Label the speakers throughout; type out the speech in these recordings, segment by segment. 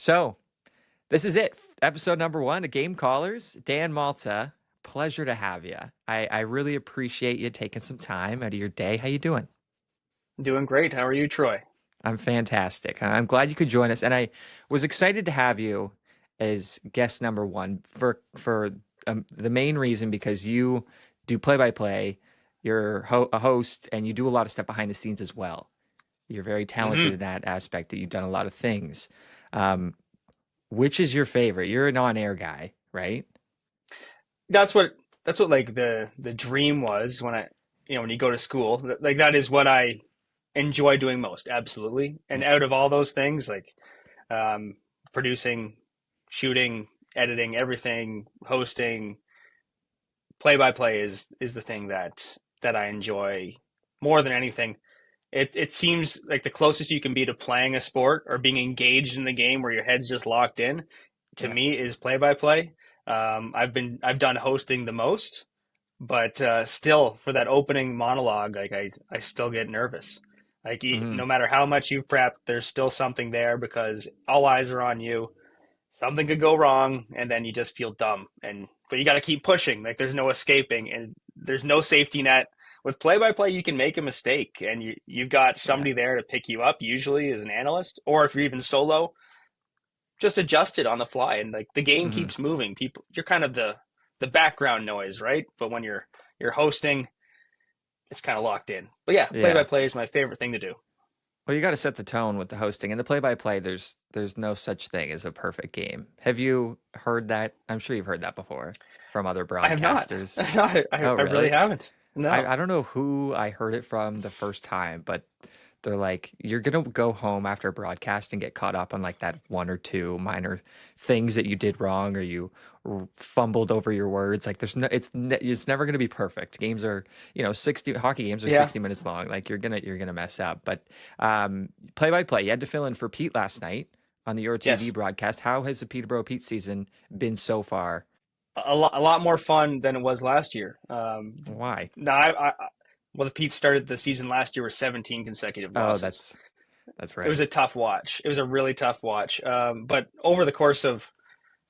Speaker 1: So, this is it. Episode number 1 of Game Callers. Dan Malta, pleasure to have you. I really appreciate you taking some time out of your day. How you doing?
Speaker 2: Doing great. How are you, Troy?
Speaker 1: I'm fantastic. I'm glad you could join us, and I was excited to have you as guest number 1 for the main reason because you do play-by-play. You're a host, and you do a lot of stuff behind the scenes as well. You're very talented
Speaker 2: hmm
Speaker 1: in that aspect. That you've done a lot of things. Um, which is your favorite? You're an on-air guy, right?
Speaker 2: That's what like the dream was when when you go to school. Like that is what I enjoy doing most. Absolutely. And out of all those things, like um, producing, shooting, editing, everything, hosting, play by play is the thing that I enjoy more than anything. It seems like the closest you can be to playing a sport or being engaged in the game where your head's just locked in, to
Speaker 1: Yeah.
Speaker 2: me, is play by play. I've done hosting the most, but still for that opening monologue, like I still get nervous. Like
Speaker 1: Hmm.
Speaker 2: no matter how much you've prepped, there's still something there because all eyes are on you. Something could go wrong, and then you just feel dumb. But you got to keep pushing. Like there's no escaping, and there's no safety net. With play by play, you can make a mistake, and you've got
Speaker 1: Yeah.
Speaker 2: somebody there to pick you up. Usually, as an analyst, or if you're even solo, just adjust it on the fly. And like the game
Speaker 1: Hmm.
Speaker 2: keeps moving. You're kind of the background noise, right? But when you're hosting, it's kind of locked in. But yeah, play by
Speaker 1: Yeah.
Speaker 2: play is my favorite thing to do.
Speaker 1: Well, you got to set the tone with the hosting and the play-by-play. There's no such thing as a perfect game. Have you heard that? I'm sure you've heard that before from other
Speaker 2: I have not.
Speaker 1: broadcasters.
Speaker 2: No,
Speaker 1: Oh,
Speaker 2: I really
Speaker 1: really?
Speaker 2: haven't. No.
Speaker 1: I don't know who I heard it from the first time, but they're like, you're gonna go home after a broadcast and get caught up on like that one or two minor things that you did wrong or you fumbled over your words. Like it's never gonna be perfect. Games are, 60 hockey games are
Speaker 2: Yeah.
Speaker 1: 60 minutes long. Like you're gonna mess up. But play by play, you had to fill in for Pete last night on the YourTV
Speaker 2: Yes.
Speaker 1: broadcast. How has the Peterborough Petes season been so far?
Speaker 2: A lot more fun than it was last year.
Speaker 1: Why?
Speaker 2: No, well, the Pete started the season last year with 17 consecutive
Speaker 1: Oh,
Speaker 2: losses.
Speaker 1: that's
Speaker 2: It was
Speaker 1: right.
Speaker 2: a tough watch. It was a really tough watch. But over the course of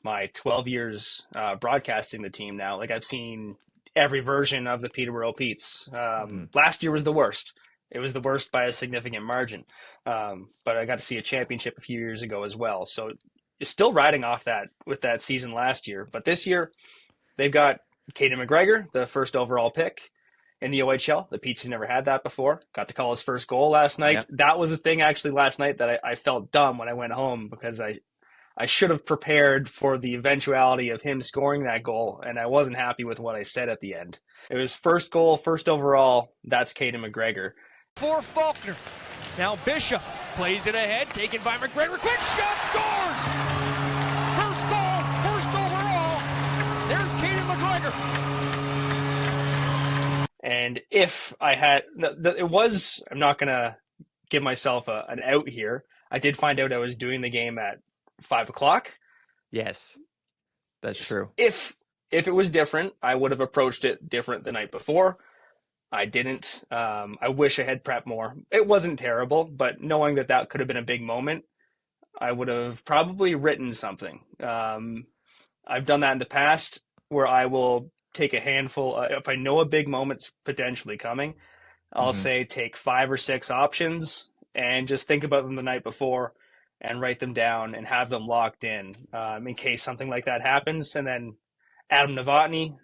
Speaker 2: my 12 years broadcasting the team now, like I've seen every version of the Peterborough Petes.
Speaker 1: Mhm.
Speaker 2: Last year was the worst. It was the worst by a significant margin. But I got to see a championship a few years ago as well. So you're still riding off that with that season last year. But this year, they've got Caden McGregor, the first overall pick in the OHL. The Petes have never had that before. Got to call his first goal last night.
Speaker 1: Yep.
Speaker 2: That was the thing actually last night that I felt dumb when I went home because I should have prepared for the eventuality of him scoring that goal, and I wasn't happy with what I said at the end. It was first goal, first overall. That's Caden McGregor.
Speaker 3: For Faulkner. Now Bishop plays it ahead, taken by McGregor. Quick shot, scores! First goal, first overall. There's Caden McGregor.
Speaker 2: And if I had, it was, I'm not going to give myself an out here. I did find out I was doing the game at 5 o'clock.
Speaker 1: Yes, that's true.
Speaker 2: If it was different, I would have approached it different the night before. I didn't. I wish I had prepped more. It wasn't terrible, but knowing that could have been a big moment, I would have probably written something. I've done that in the past where I will take a handful. If I know a big moment's potentially coming, I'll
Speaker 1: Hmm.
Speaker 2: say take 5 or 6 options and just think about them the night before and write them down and have them locked in case something like that happens. And then Adam Novotny,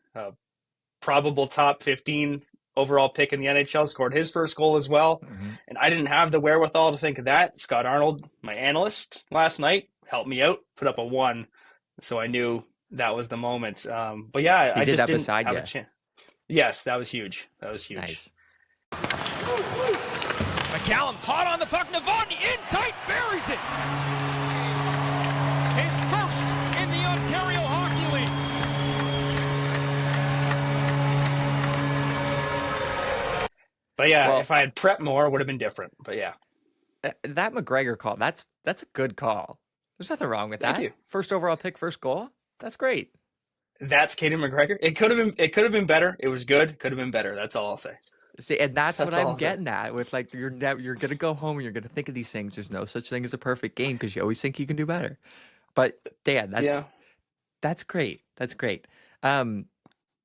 Speaker 2: probable top 15 overall pick in the NHL, scored his first goal as well.
Speaker 1: Hmm.
Speaker 2: And I didn't have the wherewithal to think of that. Scott Arnold, my analyst last night, helped me out, put up a 1. So I knew that was the moment. But yeah,
Speaker 1: He
Speaker 2: I
Speaker 1: did
Speaker 2: just
Speaker 1: that
Speaker 2: didn't
Speaker 1: beside
Speaker 2: have a
Speaker 1: you.
Speaker 2: chance. Yes, that was huge. That was huge.
Speaker 1: Nice.
Speaker 3: McCallum hot on the puck. Novotny in tight, buries it. His first in the Ontario Hockey League.
Speaker 2: But yeah,
Speaker 1: Well,
Speaker 2: if I had prepped more, it would have been different. But yeah,
Speaker 1: that McGregor call, that's a good call. There's nothing wrong with
Speaker 2: thank
Speaker 1: that.
Speaker 2: you.
Speaker 1: First overall pick, first goal. That's great.
Speaker 2: That's Caden McGregor. It could have been better. It was good. Could have been better. That's all I'll say.
Speaker 1: See, and that's what
Speaker 2: That's
Speaker 1: I'm
Speaker 2: awesome.
Speaker 1: getting at with like you're gonna go home and you're gonna think of these things. There's no such thing as a perfect game because you always think you can do better. But Dan,
Speaker 2: Yeah.
Speaker 1: that's great. That's great. Um,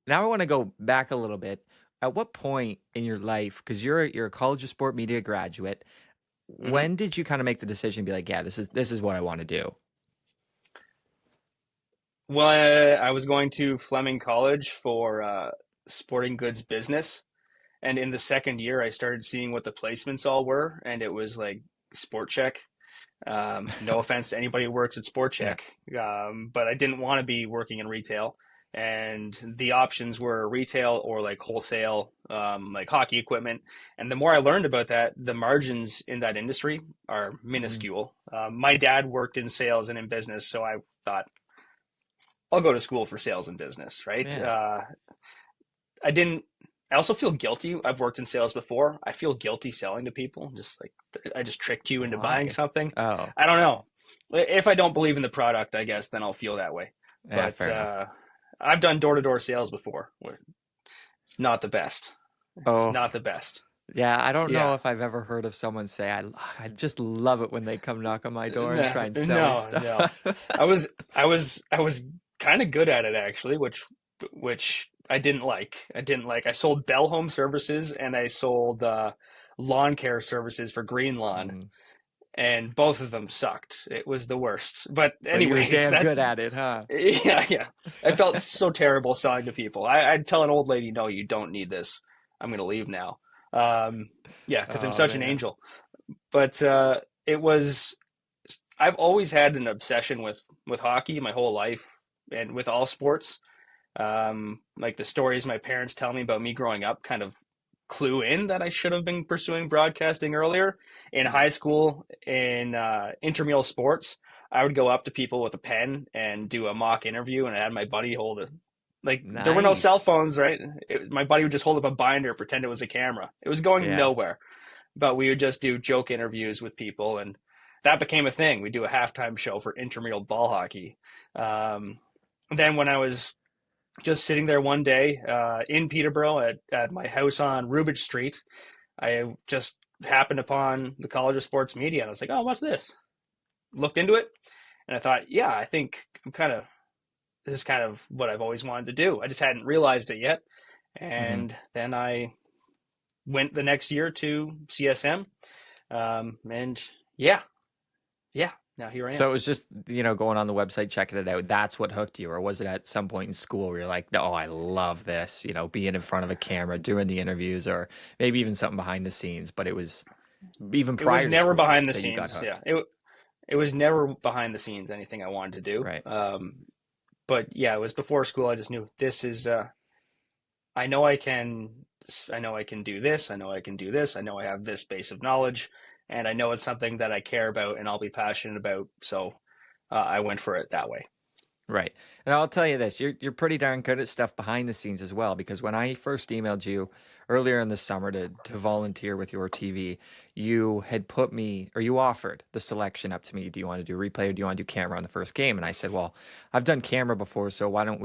Speaker 1: Now I want to go back a little bit. At what point in your life, because you're a College of Sport Media graduate,
Speaker 2: hmm
Speaker 1: when did you kind of make the decision to be like, yeah, this is what I want to do?
Speaker 2: Well, I was going to Fleming College for sporting goods business. And in the second year, I started seeing what the placements all were. And it was like Sport Check. No offense to anybody who works at Sport
Speaker 1: Yeah.
Speaker 2: Check, but I didn't want to be working in retail. And the options were retail or like wholesale, like hockey equipment. And the more I learned about that, the margins in that industry are
Speaker 1: Mhm.
Speaker 2: minuscule. My dad worked in sales and in business, so I thought I'll go to school for sales and business, right?
Speaker 1: Yeah.
Speaker 2: I didn't. I also feel guilty. I've worked in sales before. I feel guilty selling to people. Just like I just tricked you into buying
Speaker 1: Why?
Speaker 2: something.
Speaker 1: Oh,
Speaker 2: I don't know. If I don't believe in the product, I guess then I'll feel that way.
Speaker 1: yeah,
Speaker 2: But
Speaker 1: fair enough.
Speaker 2: I've done door to door sales before. It's not the best. It's
Speaker 1: Oh,
Speaker 2: not the best.
Speaker 1: yeah. I don't know
Speaker 2: Yeah.
Speaker 1: if I've ever heard of someone say I just love it when they come knock on my door and
Speaker 2: No,
Speaker 1: try and sell me
Speaker 2: no, no.
Speaker 1: stuff.
Speaker 2: I was kind of good at it actually, which I didn't like. I didn't like. I sold Bell Home Services and I sold lawn care services for Green Lawn,
Speaker 1: Mm.
Speaker 2: and both of them sucked. It was the worst. But
Speaker 1: But you were
Speaker 2: anyways,
Speaker 1: damn
Speaker 2: that
Speaker 1: good at it, huh?
Speaker 2: yeah, yeah. I felt so terrible selling to people. I'd tell an old lady, "No, you don't need this. I'm going to leave now." Yeah, because I'm
Speaker 1: Oh
Speaker 2: such an
Speaker 1: man.
Speaker 2: angel. But it was. I've always had an obsession with hockey my whole life and with all sports. Like the stories my parents tell me about me growing up kind of clue in that I should have been pursuing broadcasting earlier. In
Speaker 1: Yeah.
Speaker 2: high school, in intramural sports, I would go up to people with a pen and do a mock interview, and I had my buddy hold it. Like there were no cell
Speaker 1: Nice.
Speaker 2: phones, right? My buddy would just hold up a binder, pretend it was a camera. It was going
Speaker 1: Yeah.
Speaker 2: nowhere, but we would just do joke interviews with people, and that became a thing. We do a halftime show for intramural ball hockey. Um, then when I was just sitting there one day in Peterborough at my house on Rubidge Street, I just happened upon the College of Sports Media, and I was like, "Oh, what's this?" Looked into it, and I thought, "Yeah, I think this is kind of what I've always wanted to do. I just hadn't realized it yet."
Speaker 1: Hmm.
Speaker 2: And then I went the next year to CSM, and yeah, yeah. Now here I
Speaker 1: So
Speaker 2: am.
Speaker 1: it was just, going on the website, checking it out. That's what hooked you, or was it at some point in school where you're like, no, I love this, being in front of a camera, doing the interviews, or maybe even something behind the scenes, but it was even
Speaker 2: It was
Speaker 1: prior to
Speaker 2: never
Speaker 1: school
Speaker 2: behind the
Speaker 1: that you got
Speaker 2: scenes. Yeah,
Speaker 1: hooked.
Speaker 2: it was never behind the scenes anything I wanted to do.
Speaker 1: Right.
Speaker 2: But yeah, it was before school. I just knew this is. I know I can. I know I can do this. I know I can do this. I know I have this base of knowledge, and I know it's something that I care about and I'll be passionate about. So I went for it that way.
Speaker 1: Right. And I'll tell you this, you're pretty darn good at stuff behind the scenes as well, because when I first emailed you earlier in the summer to volunteer with your TV, you had put me, or you offered the selection up to me. Do you want to do replay or do you want to do camera on the first game? And I said, well, I've done camera before, so why don't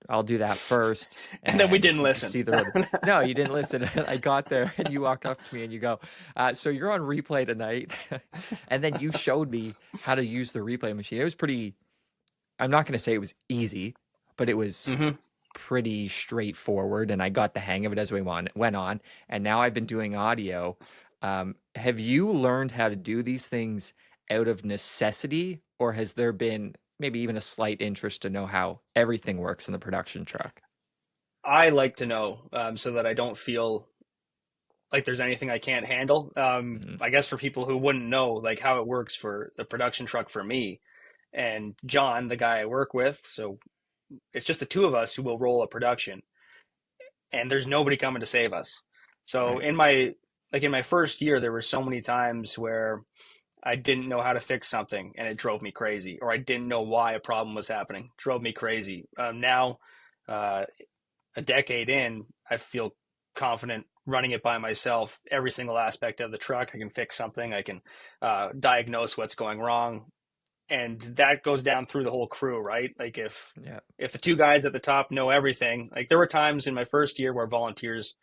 Speaker 1: I'll do that first
Speaker 2: And then we
Speaker 1: and
Speaker 2: didn't listen.
Speaker 1: see the road. No, you didn't listen. I got there and you walked up to me and you go, so you're on replay tonight. And then you showed me how to use the replay machine. It was pretty, I'm not going to say it was easy, but it was
Speaker 2: hmm
Speaker 1: pretty straightforward, and I got the hang of it as we went on. And now I've been doing audio. Have you learned how to do these things out of necessity, or has there been maybe even a slight interest to know how everything works in the production truck?
Speaker 2: I like to know so that I don't feel like there's anything I can't handle.
Speaker 1: Mhm.
Speaker 2: I guess for people who wouldn't know like how it works for the production truck for me and John, the guy I work with, so it's just the two of us who will roll a production, and there's nobody coming to save us. So
Speaker 1: Right.
Speaker 2: in my first year, there were so many times where I didn't know how to fix something and it drove me crazy, or I didn't know why a problem was happening, drove me crazy. Now, uh, a decade in, I feel confident running it by myself. Every single aspect of the truck, I can fix something. I can diagnose what's going wrong, and that goes down through the whole crew, right? Like
Speaker 1: Yeah.
Speaker 2: if the two guys at the top know everything, like there were times in my first year where volunteers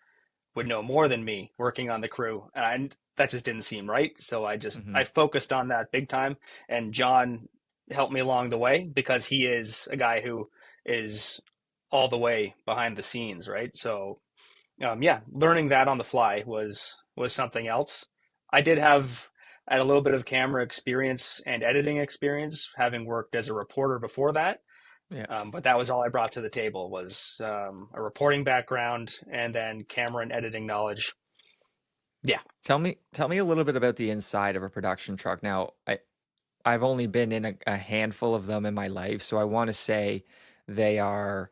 Speaker 2: would know more than me working on the crew, and that just didn't seem right. So I focused on that big time, and John helped me along the way because he is a guy who is all the way behind the scenes, right? So learning that on the fly was something else. I did have I had a little bit of camera experience and editing experience, having worked as a reporter before that.
Speaker 1: Yeah.
Speaker 2: But that was all I brought to the table was a reporting background and then camera and editing knowledge. Yeah.
Speaker 1: Tell me a little bit about the inside of a production truck. Now, I've only been in a handful of them in my life, so I want to say they are,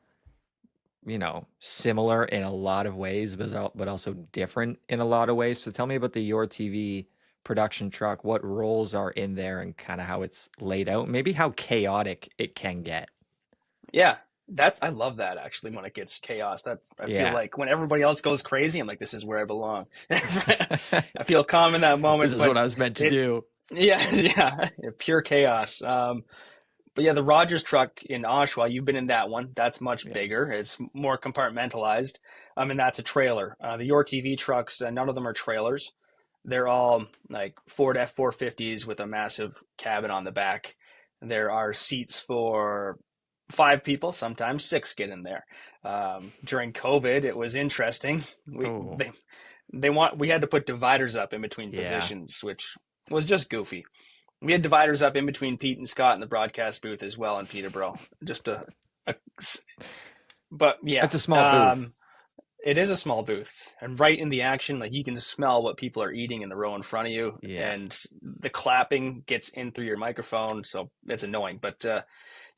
Speaker 1: similar in a lot of ways, but also different in a lot of ways. So tell me about the Your TV production truck, what roles are in there and kind of how it's laid out, maybe how chaotic it can get.
Speaker 2: Yeah. I love that actually when it gets chaos. I feel like when everybody else goes crazy, I'm like, this is where I belong. I feel calm in that moment.
Speaker 1: This is what I was meant to do.
Speaker 2: Yeah, pure chaos. But yeah, the Rogers truck in Oshawa, you've been in that one. That's much bigger. It's more compartmentalized. And that's a trailer. The Your TV trucks, none of them are trailers. They're all like Ford F450s with a massive cabin on the back. There are seats for 5 people, sometimes 6 get in there. During COVID, it was interesting. We had to put dividers up in between positions, which was just goofy. We had dividers up in between Pete and Scott in the broadcast booth as well in Peterborough. But yeah,
Speaker 1: it's a small booth.
Speaker 2: It is a small booth, and right in the action, like you can smell what people are eating in the row in front of you, and the clapping gets in through your microphone, so it's annoying. But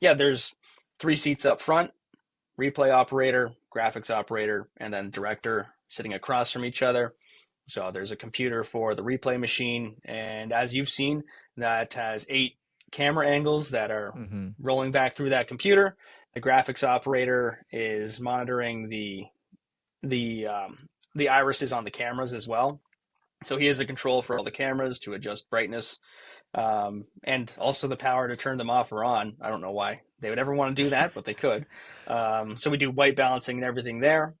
Speaker 2: there's 3 seats up front, replay operator, graphics operator, and then director sitting across from each other. So there's a computer for the replay machine, and as you've seen, that has 8 camera angles that are rolling back through that computer. The graphics operator is monitoring the irises on the cameras as well. So he has a control for all the cameras to adjust brightness, and also the power to turn them off or on. I don't know why they would ever want to do that, but they could. So we do white balancing and everything there.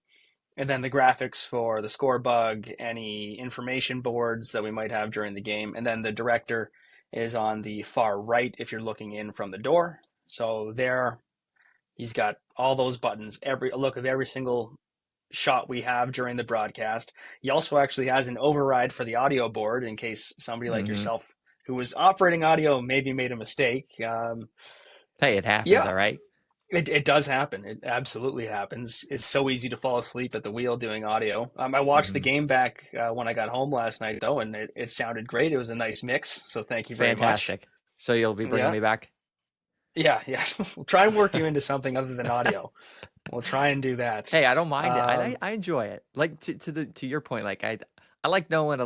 Speaker 2: And then the graphics for the score bug, any information boards that we might have during the game. And then the director is on the far right if you're looking in from the door. So there, he's got all those buttons, a look of every single shot we have during the broadcast. He also actually has an override for the audio board in case somebody like yourself who was operating audio maybe made a mistake.
Speaker 1: Hey, it happens, all right?
Speaker 2: It does happen. It absolutely happens. It's so easy to fall asleep at the wheel doing audio. I watched the game back when I got home last night, though, and it sounded great. It was a nice mix, so thank you very much.
Speaker 1: Fantastic. So you'll be bringing me back?
Speaker 2: Yeah. We'll try and work you into something other than audio. We'll try and do that.
Speaker 1: Hey, I don't mind it. I enjoy it. Like to your point, like I like knowing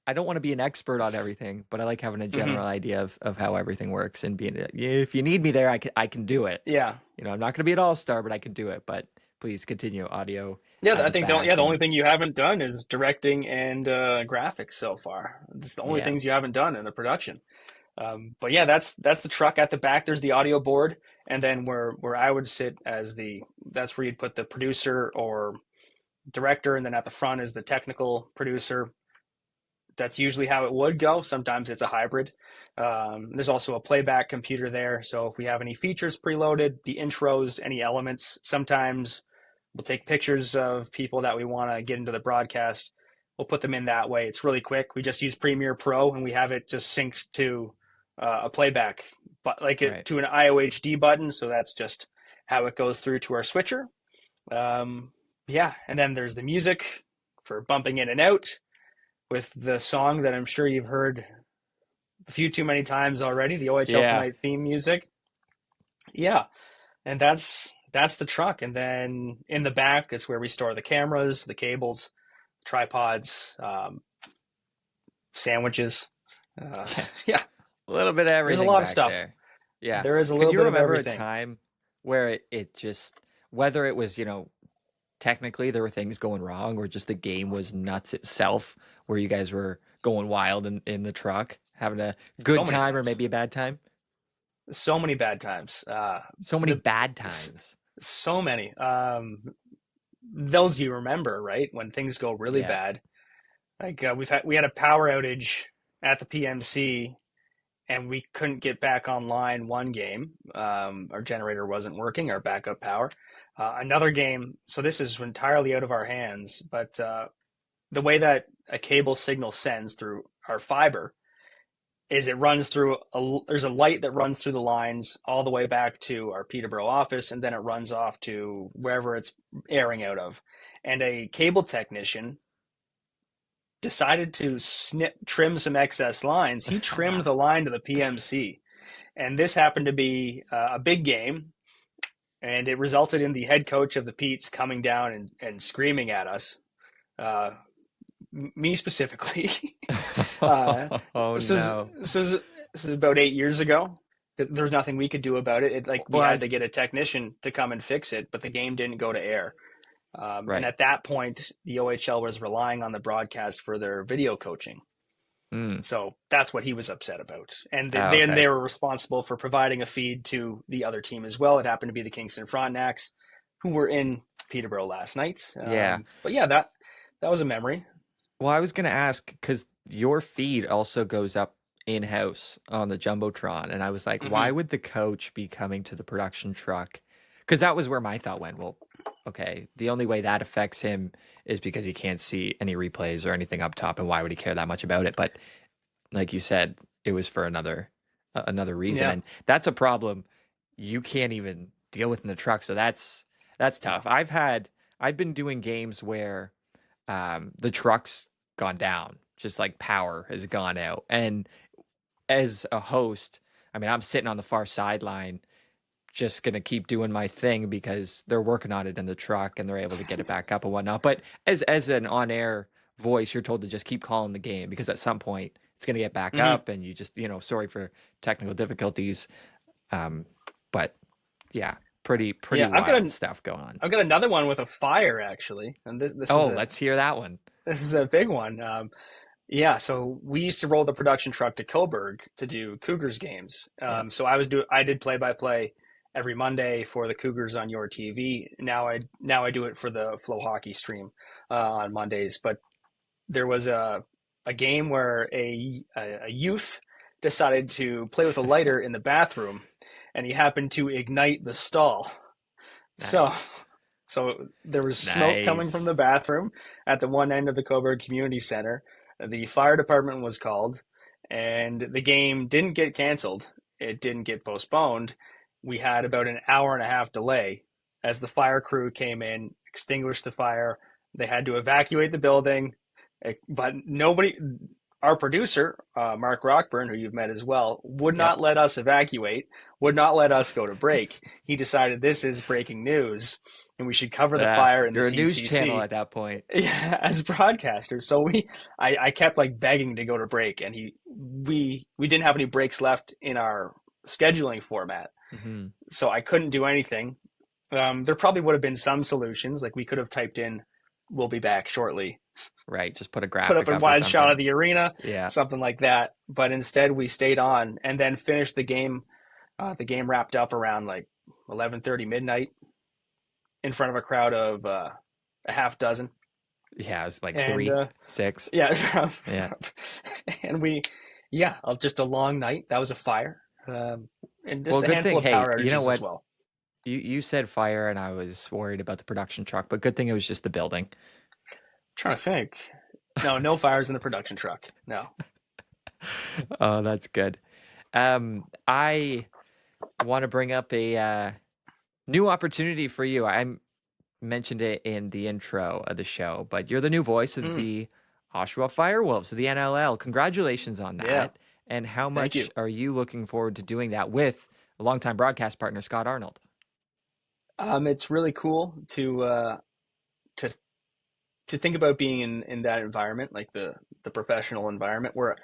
Speaker 1: I don't want to be an expert on everything, but I like having a general idea of how everything works and being if you need me there, I can do it.
Speaker 2: Yeah.
Speaker 1: I'm not going to be an all-star, but I can do it. But please continue audio.
Speaker 2: Yeah, I think the only thing you haven't done is directing and graphics so far. It's the only things you haven't done in the production. But yeah, that's the truck at the back. There's the audio board, and then where I would sit that's where you'd put the producer or director, and then at the front is the technical producer. That's usually how it would go. Sometimes it's a hybrid. There's also a playback computer there. So if we have any features preloaded, the intros, any elements, sometimes we'll take pictures of people that we want to get into the broadcast. We'll put them in that way. It's really quick. We just use Premiere Pro and we have it just synced to a playback, but to an IOHD button. So that's just how it goes through to our switcher. And then there's the music for bumping in and out, with the song that I'm sure you've heard a few too many times already, the OHL Tonight theme music. Yeah, and that's the truck. And then in the back, it's where we store the cameras, the cables, tripods, sandwiches.
Speaker 1: A little bit of everything.
Speaker 2: There's a lot of stuff.
Speaker 1: There. Yeah,
Speaker 2: there is a little bit of everything.
Speaker 1: Can you remember a time where it just, whether it was, technically there were things going wrong or just the game was nuts itself, where you guys were going wild in the truck, having a good time or maybe a bad time?
Speaker 2: So many bad times.
Speaker 1: So many bad times.
Speaker 2: So many. those you remember, right? When things go really
Speaker 1: Yeah.
Speaker 2: bad. Like we had a power outage at the PMC, and we couldn't get back online one game. Our generator wasn't working, our backup power. Another game, so this is entirely out of our hands, but the way that a cable signal sends through our fiber is it runs through there's a light that runs through the lines all the way back to our Peterborough office, and then it runs off to wherever it's airing out of. And a cable technician decided to trim some excess lines. He trimmed the line to the PMC, and this happened to be a big game, and it resulted in the head coach of the Petes coming down and screaming at us, me specifically.
Speaker 1: Oh no.
Speaker 2: This was about 8 years ago. There was nothing we could do about it. We had to get a technician to come and fix it, but the game didn't go to air.
Speaker 1: Right.
Speaker 2: And at that point, the OHL was relying on the broadcast for their video coaching. So that's what he was upset about. And they were responsible for providing a feed to the other team as well. It happened to be the Kingston Frontenacs, who were in Peterborough last night. But yeah, that was a memory.
Speaker 1: Well, I was going to ask, because your feed also goes up in-house on the Jumbotron, and I was like, why would the coach be coming to the production truck? Because that was where my thought went. Well, okay, the only way that affects him is because he can't see any replays or anything up top, and why would he care that much about it? But like you said, it was for another reason, and that's a problem you can't even deal with in the truck. So that's tough. I've been doing games where the truck's gone down, just like power has gone out, and as a host, I mean, I'm sitting on the far sideline, just going to keep doing my thing because they're working on it in the truck and they're able to get it back up and whatnot. But as an on-air voice, you're told to just keep calling the game because at some point it's going to get back up, and you just, sorry for technical difficulties. But yeah, pretty wild stuff going on.
Speaker 2: I've got another one with a fire, actually. And
Speaker 1: let's hear that one.
Speaker 2: This is a big one. So we used to roll the production truck to Coburg to do Cougars games. So I did play-by-play every Monday for the Cougars on YourTV. Now I do it for the Flow Hockey stream on Mondays. But there was a game where a youth decided to play with a lighter in the bathroom, and he happened to ignite the stall. Nice. So there was smoke coming from the bathroom at the one end of the Coburg Community Center. The fire department was called, and the game didn't get canceled. It didn't get postponed. We had about an hour and a half delay as the fire crew came in, extinguished the fire. They had to evacuate the building, but our producer, Mark Rockburn, who you've met as well, would not let us evacuate, would not let us go to break. He decided this is breaking news, and we should cover the fire in the CCC.
Speaker 1: You're a news channel at that point.
Speaker 2: Yeah, as broadcasters. So I kept begging to go to break, and we didn't have any breaks left in our scheduling format. So I couldn't do anything. There probably would have been some solutions, like we could have typed in, "We'll be back shortly."
Speaker 1: Right, just put a graphic
Speaker 2: put up a wide shot of the arena,
Speaker 1: yeah,
Speaker 2: something like that. But instead, we stayed on and then finished the game. The game wrapped up around 11:30 midnight in front of a crowd of a half dozen.
Speaker 1: Yeah, it was 3, 6.
Speaker 2: Yeah,
Speaker 1: yeah.
Speaker 2: And just a long night. That was a fire, and just a handful of power outages as well.
Speaker 1: You said fire, and I was worried about the production truck, but good thing it was just the building.
Speaker 2: Trying to think. No fires in the production truck. No.
Speaker 1: Oh, that's good. I want to bring up a new opportunity for you. I mentioned it in the intro of the show, but you're the new voice of the Oshawa FireWolves of the NLL. Congratulations on that.
Speaker 2: Yeah.
Speaker 1: And how much are you looking forward to doing that with a longtime broadcast partner, Scott Arnold?
Speaker 2: It's really cool to think about being in that environment, like the professional environment, where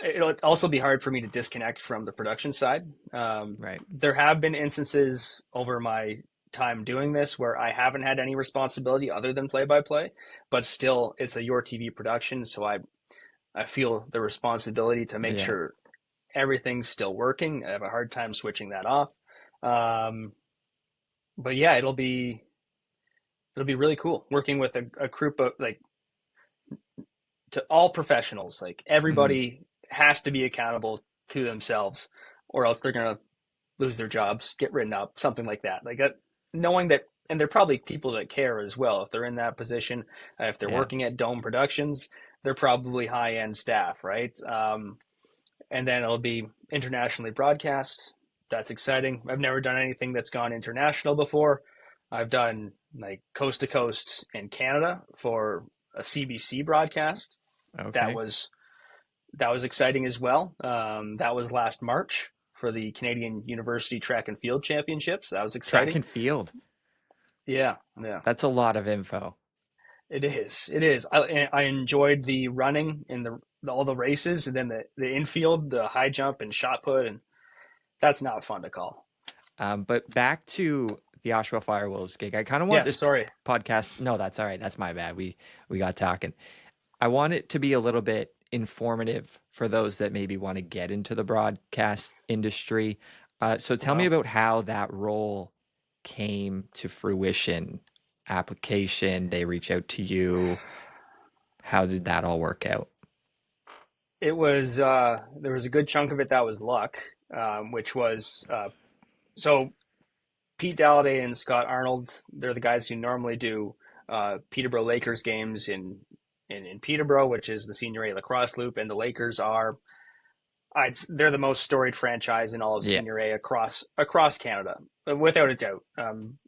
Speaker 2: it'll also be hard for me to disconnect from the production side.
Speaker 1: Right.
Speaker 2: There have been instances over my time doing this where I haven't had any responsibility other than play-by-play, but still it's a YourTV production. So I feel the responsibility to make sure everything's still working. I have a hard time switching that off. But yeah, it'll be it'll be really cool working with a group of like to all professionals. Like everybody has to be accountable to themselves, or else they're gonna lose their jobs, get written up, something like that. Like that, knowing that, and they're probably people that care as well. If they're in that position, if they're
Speaker 1: Yeah.
Speaker 2: working at Dome Productions, they're probably high end staff, right? And then it'll be internationally broadcast. That's exciting. I've never done anything that's gone international before. I've done like coast to coast in Canada for a CBC broadcast.
Speaker 1: Okay.
Speaker 2: That was exciting as well. That was last March for the Canadian University Track and Field Championships. That was exciting.
Speaker 1: Track and field.
Speaker 2: Yeah.
Speaker 1: That's a lot of info.
Speaker 2: It is. I enjoyed the running and all the races, and then the infield, the high jump and shot put, and that's not fun to call.
Speaker 1: But back to the Oshawa FireWolves gig. I kind of want this podcast. No, that's all right. That's my bad. We got talking. I want it to be a little bit informative for those that maybe want to get into the broadcast industry. So tell me about how that role came to fruition. Application, they reach out to you. How did that all work out?
Speaker 2: It was there was a good chunk of it that was luck, which was so Pete Dalliday and Scott Arnold. They're the guys who normally do Peterborough Lakers games in Peterborough, which is the Senior A lacrosse loop, and the Lakers are they're the most storied franchise in all of Senior A across Canada, without a doubt.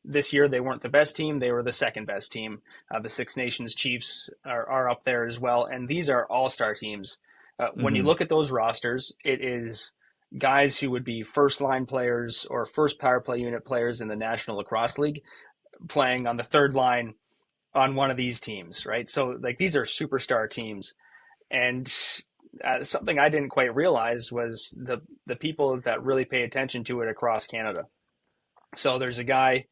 Speaker 2: This year they weren't the best team; they were the second best team. The Six Nations Chiefs are up there as well, and these are all-star teams. When you look at those rosters, it is guys who would be first-line players or first power play unit players in the National Lacrosse League playing on the third line on one of these teams, right? So, like, these are superstar teams, and something I didn't quite realize was the people that really pay attention to it across Canada. So there's a guy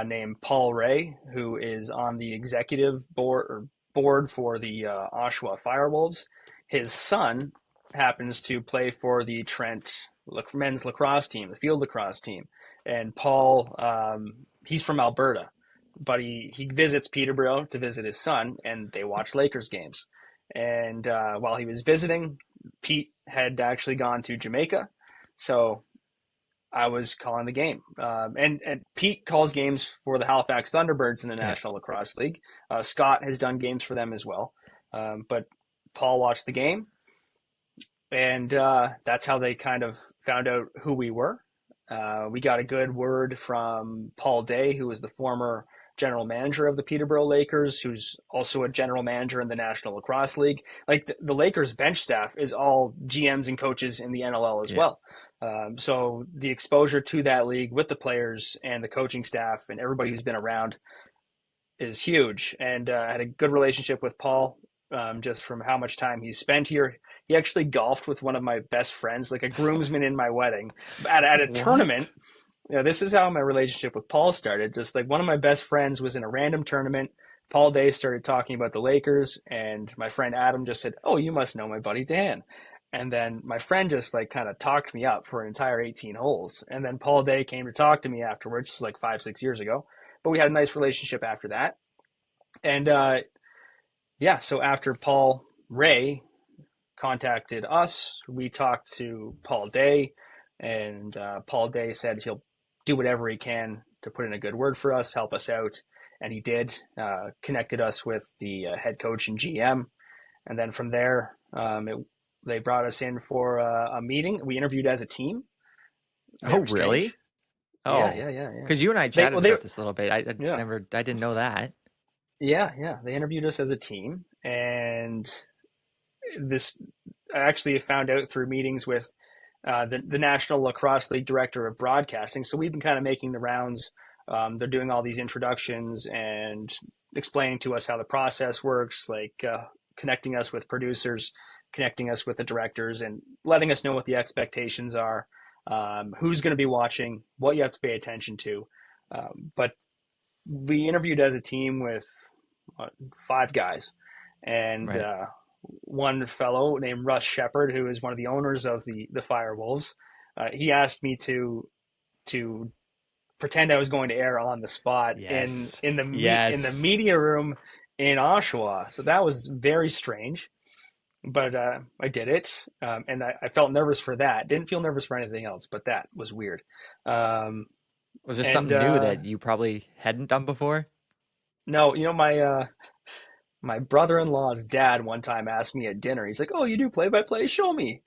Speaker 2: named Paul Ray who is on the executive board for the Oshawa FireWolves. His son happens to play for the Trent men's lacrosse team, the field lacrosse team, and Paul he's from Alberta, but he visits Peterborough to visit his son, and they watch Lakers games. And while he was visiting, Pete had actually gone to Jamaica, so I was calling the game. And Pete calls games for the Halifax Thunderbirds in the National Lacrosse League. Scott has done games for them as well. But Paul watched the game, and that's how they kind of found out who we were. We got a good word from Paul Day, who was the former general manager of the Peterborough Lakers, who's also a general manager in the National Lacrosse League. Like the Lakers bench staff is all GMs and coaches in the NLL as well. So the exposure to that league with the players and the coaching staff and everybody who's been around is huge. And I had a good relationship with Paul just from how much time he's spent here. He actually golfed with one of my best friends, like a groomsman in my wedding at a tournament. You know, this is how my relationship with Paul started. Just like one of my best friends was in a random tournament. Paul Day started talking about the Lakers, and my friend Adam just said, "Oh, you must know my buddy Dan." And then my friend just like kind of talked me up for an entire 18 holes. And then Paul Day came to talk to me afterwards, like 5-6 years ago. But we had a nice relationship after that. And so after Paul Ray contacted us, we talked to Paul Day, and Paul Day said he'll do whatever he can to put in a good word for us, help us out. And he did, connected us with the head coach and GM. And then from there, they brought us in for a meeting. We interviewed as a team.
Speaker 1: Oh, really? Oh,
Speaker 2: yeah.
Speaker 1: Because you and I chatted about this a little bit. I didn't know that.
Speaker 2: Yeah. They interviewed us as a team, and this I actually found out through meetings with the National Lacrosse League director of broadcasting. So we've been kind of making the rounds. They're doing all these introductions and explaining to us how the process works, like connecting us with producers, connecting us with the directors, and letting us know what the expectations are, who's going to be watching, what you have to pay attention to. But we interviewed as a team with 5 guys, and one fellow named Russ Shepard, who is one of the owners of the FireWolves. He asked me to pretend I was going to air on the spot
Speaker 1: Yes.
Speaker 2: in the
Speaker 1: Yes.
Speaker 2: media room in Oshawa. So that was very strange, but I did it, and I felt nervous for that. Didn't feel nervous for anything else, but that was weird. Um,
Speaker 1: Was there
Speaker 2: and
Speaker 1: something new that you probably hadn't done before?
Speaker 2: No, my brother-in-law's dad one time asked me at dinner. He's like, "Oh, you do play-by-play? Show me."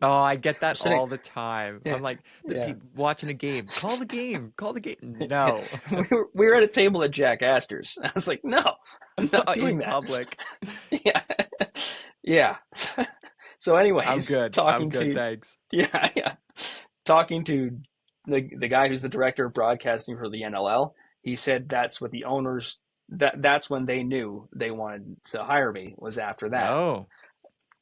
Speaker 1: Oh, I get
Speaker 2: We're
Speaker 1: that
Speaker 2: sitting,
Speaker 1: all the time.
Speaker 2: yeah,
Speaker 1: I'm like, the
Speaker 2: yeah.
Speaker 1: people watching a game, call the game, call the game. No,
Speaker 2: We were at a table at Jack Astor's. I was like, "No, I'm not
Speaker 1: not
Speaker 2: doing
Speaker 1: in
Speaker 2: that."
Speaker 1: public.
Speaker 2: Yeah, yeah. So,
Speaker 1: I'm
Speaker 2: anyways,
Speaker 1: good. I'm
Speaker 2: talking
Speaker 1: good,
Speaker 2: to
Speaker 1: thanks.
Speaker 2: yeah, talking to the guy who's the director of broadcasting for the NLL, he said that's what the owners that's when they knew they wanted to hire me, was after that.
Speaker 1: Oh,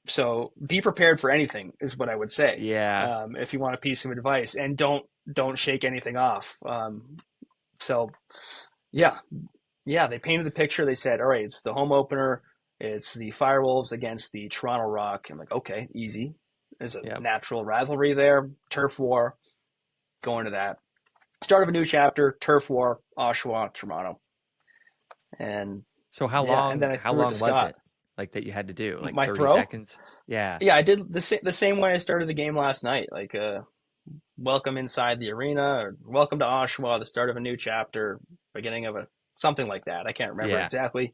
Speaker 2: So be prepared for anything is what I would say.
Speaker 1: yeah.
Speaker 2: If you want a piece of advice, and don't shake anything off. So yeah, yeah, they painted the picture. They said, all right, it's the home opener. It's the FireWolves against the Toronto Rock. I'm like, okay, easy. There's a
Speaker 1: Yep.
Speaker 2: natural rivalry there. Turf war. Go into that. Start of a new chapter. Turf war. Oshawa, Toronto. And
Speaker 1: So
Speaker 2: yeah, and then I
Speaker 1: how
Speaker 2: threw it
Speaker 1: long
Speaker 2: to
Speaker 1: was
Speaker 2: Scott.
Speaker 1: it? Like that you had to do? Like
Speaker 2: My
Speaker 1: 30
Speaker 2: throw?
Speaker 1: seconds? Yeah.
Speaker 2: Yeah, I did the same way I started the game last night. Like, welcome inside the arena, or welcome to Oshawa, the start of a new chapter, beginning of a something like that. I can't remember
Speaker 1: Yeah.
Speaker 2: exactly.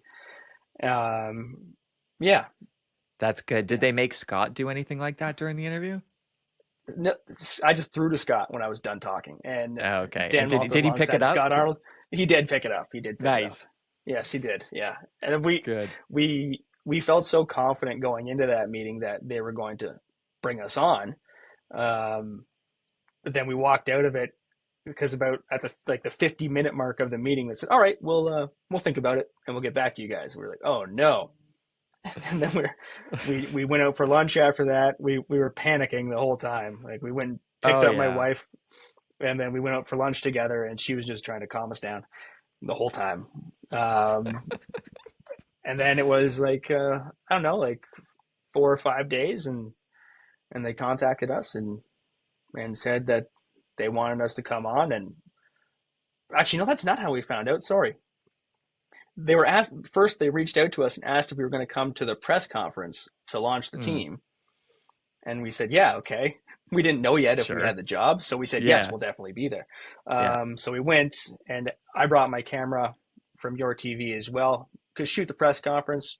Speaker 2: Yeah.
Speaker 1: That's good. Did they make Scott do anything like that during the interview?
Speaker 2: No, I just threw to Scott when I was done talking, and
Speaker 1: Oh, okay.
Speaker 2: Dan
Speaker 1: And
Speaker 2: Malta
Speaker 1: did he pick
Speaker 2: alongside
Speaker 1: it up?
Speaker 2: Scott Arnold. He did pick it up. He did pick it up.
Speaker 1: Nice.
Speaker 2: Yes, he did. Yeah, and we
Speaker 1: Good.
Speaker 2: we felt so confident going into that meeting that they were going to bring us on. But then we walked out of it because about at the 50-minute mark of the meeting, they said, "All right, we'll think about it and we'll get back to you guys." We were like, "Oh no!" And then we went out for lunch after that. We were panicking the whole time. Like, we went and picked up my
Speaker 1: yeah.
Speaker 2: wife, and then we went out for lunch together, and she was just trying to calm us down the whole time. And then it was like, I don't know, like 4 or 5 days, and they contacted us and said that they wanted us to come on. And actually, no, that's not how we found out. Sorry. They were asked first. They reached out to us and asked if we were going to come to the press conference to launch the team, and we said, "Yeah, okay." We didn't know yet if we
Speaker 1: Sure.
Speaker 2: had the job, so we said, "Yes,
Speaker 1: Yeah.
Speaker 2: we'll definitely be there."
Speaker 1: Yeah.
Speaker 2: So we went, and I brought my camera from YourTV as well, because shoot the press conference.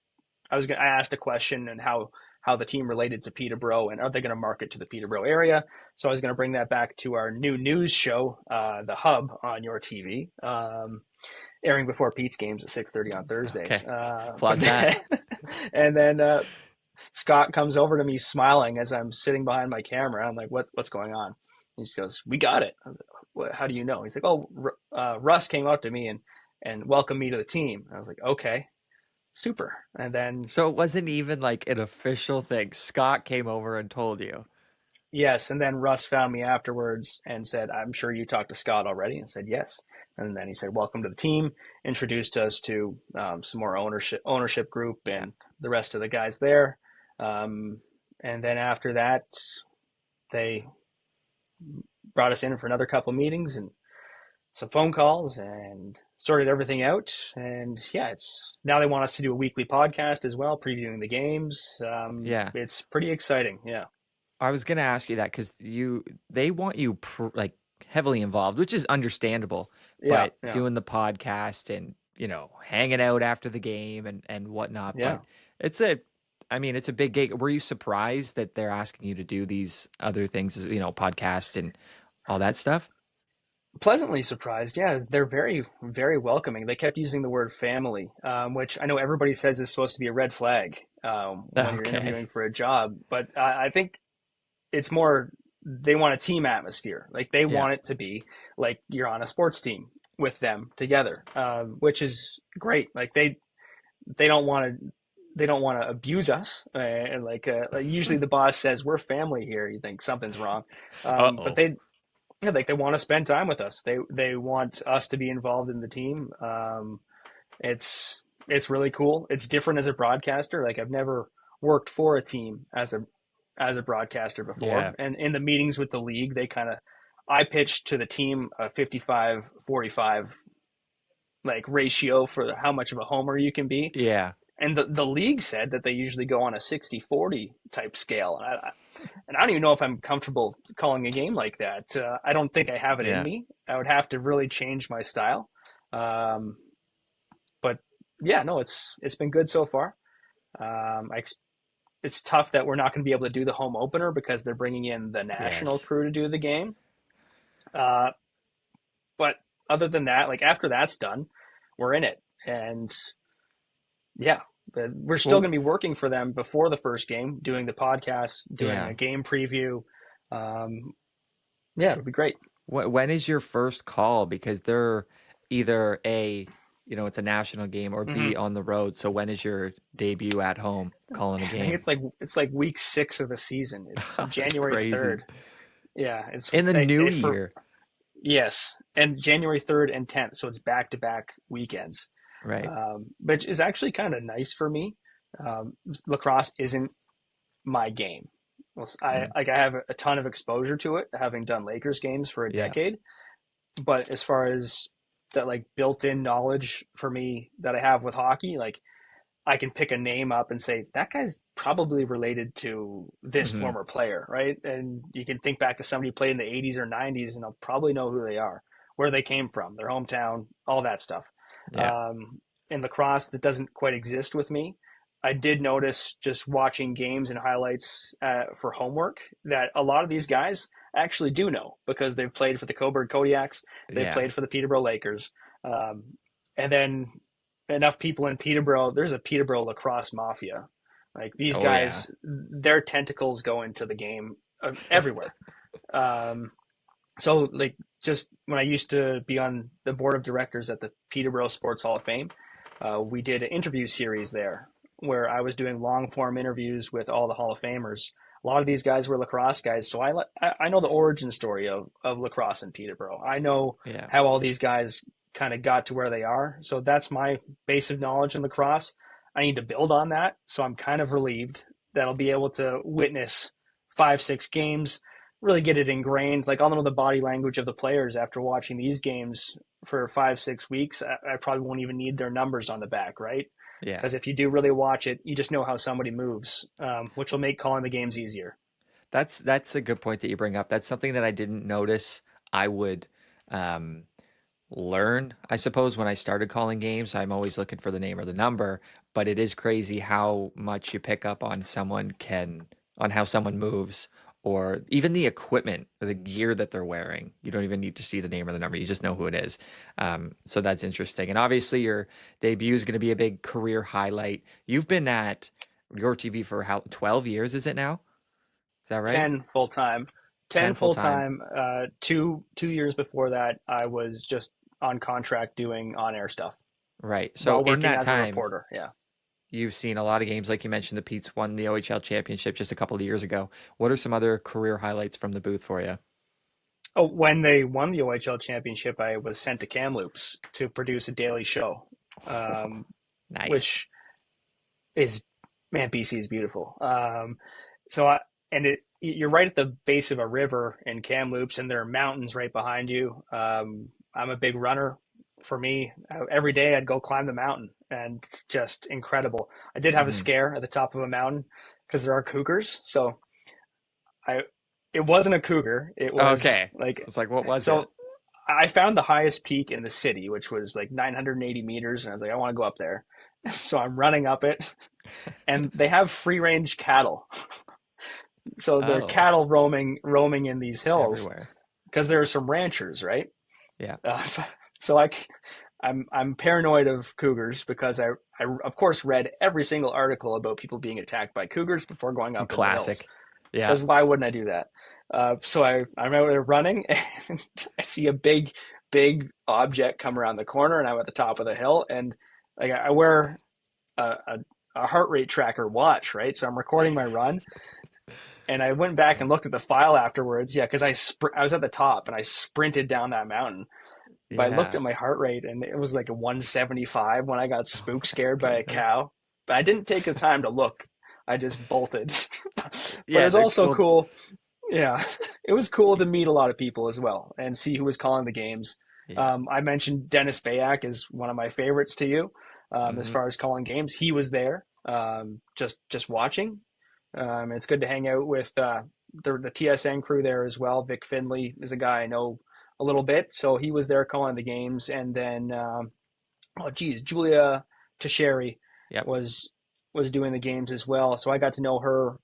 Speaker 2: I asked a question and how the team related to Peterborough, and are they going to market to the Peterborough area. So I was going to bring that back to our new news show, The Hub, on YourTV, airing before Pete's games at 6:30 on Thursdays.
Speaker 1: Okay. Plug that.
Speaker 2: And then Scott comes over to me smiling as I'm sitting behind my camera. I'm like, what's going on? He goes, "We got it." I was like, "How do you know?" He's like, "Oh, Russ came up to me and welcomed me to the team." I was like, "Okay, super." And then,
Speaker 1: So it wasn't even like an official thing. Scott came over and told you.
Speaker 2: yes, and then Russ found me afterwards and said, "I'm sure you talked to Scott already." And I said, "Yes." And then he said, "Welcome to the team." Introduced us to some more ownership group and the rest of the guys there. And then after that, they brought us in for another couple meetings and some phone calls and sorted everything out. And yeah, it's now they want us to do a weekly podcast as well, previewing the games.
Speaker 1: Yeah.
Speaker 2: It's pretty exciting. Yeah.
Speaker 1: I was gonna ask you that because they want you like heavily involved, which is understandable.
Speaker 2: Yeah.
Speaker 1: But doing the podcast and hanging out after the game and whatnot.
Speaker 2: Yeah.
Speaker 1: But it's a big gig. Were you surprised that they're asking you to do these other things, podcast and all that stuff?
Speaker 2: Pleasantly surprised. Yeah, they're very, very welcoming. They kept using the word family, which I know everybody says is supposed to be a red flag when you're interviewing for a job. But I think it's more they want a team atmosphere. Like, they want it to be like you're on a sports team with them together, which is great. Like, they don't want to abuse us. And like usually the boss says, "We're family here." You think something's wrong, but they want to spend time with us. They want us to be involved in the team. It's really cool. It's different as a broadcaster. Like, I've never worked for a team as a broadcaster before.
Speaker 1: Yeah.
Speaker 2: And in the meetings with the league, they kind of I pitched to the team a 55-45 like ratio for how much of a homer you can be.
Speaker 1: Yeah.
Speaker 2: And the league said that they usually go on a 60-40 type scale. And I don't even know if I'm comfortable calling a game like that. I don't think I have it in me. I would have to really change my style. But yeah, no, it's been good so far. It's tough that we're not going to be able to do the home opener because they're bringing in the national crew to do the game. But other than that, like after that's done, we're in it. And yeah, we're still going to be working for them before the first game, doing the podcast, doing a game preview. It'll be great.
Speaker 1: When is your first call? Because they're either it's a national game, or B, on the road. So when is your debut at home calling a game?
Speaker 2: I think it's like week 6 of the season. It's January 3rd. Yeah, it's
Speaker 1: in the new year.
Speaker 2: Yes, and January 3rd and 10th. So it's back-to-back weekends.
Speaker 1: Right.
Speaker 2: Which is actually kind of nice for me. Lacrosse isn't my game. I have a ton of exposure to it, having done Lakers games for a decade. But as far as that, like built-in knowledge for me that I have with hockey, like I can pick a name up and say that guy's probably related to this former player, right? And you can think back to somebody who played in the 80s or 90s, and I'll probably know who they are, where they came from, their hometown, all that stuff.
Speaker 1: Yeah.
Speaker 2: In lacrosse, that doesn't quite exist with me. I did notice just watching games and highlights for homework that a lot of these guys actually do know because they've played for the Coburg Kodiaks, they've played for the Peterborough Lakers, and then enough people in Peterborough. There's a Peterborough lacrosse mafia. Like these guys, their tentacles go into the game everywhere. So like just when I used to be on the board of directors at the Peterborough Sports Hall of Fame, we did an interview series there where I was doing long form interviews with all the Hall of Famers. A lot of these guys were lacrosse guys. So I know the origin story of lacrosse in Peterborough. I know how all these guys kind of got to where they are. So that's my base of knowledge in lacrosse. I need to build on that. So I'm kind of relieved that I'll be able to witness 5-6 games, really get it ingrained. Like I'll know the body language of the players after watching these games for 5-6 weeks. I probably won't even need their numbers on the back, right?
Speaker 1: Yeah.
Speaker 2: Because if you do really watch it, you just know how somebody moves, which will make calling the games easier.
Speaker 1: That's a good point that you bring up. That's something that I didn't notice I would learn, I suppose, when I started calling games. I'm always looking for the name or the number, but it is crazy how much you pick up on how someone moves, or even the equipment or the gear that they're wearing. You don't even need to see the name or the number. You just know who it is. So that's interesting. And obviously your debut is going to be a big career highlight. You've been at YourTV for 12 years, is it now? Is that right?
Speaker 2: 10 full-time. 10 full-time. 2 years before that, I was just on contract doing on-air stuff.
Speaker 1: Right. So in that time,
Speaker 2: as a reporter,
Speaker 1: you've seen a lot of games. Like you mentioned, the Petes won the OHL championship just a couple of years ago. What are some other career highlights from the booth for you?
Speaker 2: Oh, when they won the OHL championship, I was sent to Kamloops to produce a daily show.
Speaker 1: Nice.
Speaker 2: Which is, man, BC is beautiful. You're right at the base of a river in Kamloops, and there are mountains right behind you. I'm a big runner. For me, every day I'd go climb the mountain, and it's just incredible. I did have a scare at the top of a mountain because there are cougars. So it wasn't a cougar. It was
Speaker 1: It's like, what was it?
Speaker 2: I found the highest peak in the city, which was like 980 meters. And I was like, I want to go up there. So I'm running up it, and they have free range cattle. So the cattle roaming in these hills because there are some ranchers, right?
Speaker 1: Yeah.
Speaker 2: So I'm paranoid of cougars because I of course read every single article about people being attacked by cougars before going up.
Speaker 1: Classic.
Speaker 2: In the hills.
Speaker 1: Yeah.
Speaker 2: Because why wouldn't I do that? So I'm out there running, and I see a big object come around the corner, and I'm at the top of the hill, and like I wear a heart rate tracker watch, right? So I'm recording my run. And I went back and looked at the file afterwards. Yeah, because I was at the top and I sprinted down that mountain. But I looked at my heart rate and it was like a 175 when I got spook scared by a cow. But I didn't take the time to look. I just bolted. But it was also cool. Yeah, it was cool to meet a lot of people as well and see who was calling the games.
Speaker 1: Yeah.
Speaker 2: I mentioned Dennis Bayak is one of my favorites to you, as
Speaker 1: Hmm.
Speaker 2: far as calling games. He was there, just watching. It's good to hang out with the TSN crew there as well. Vic Finley is a guy I know a little bit, so he was there calling the games. And then, Julia Teixeira
Speaker 1: Yep.
Speaker 2: was doing the games as well. So I got to know her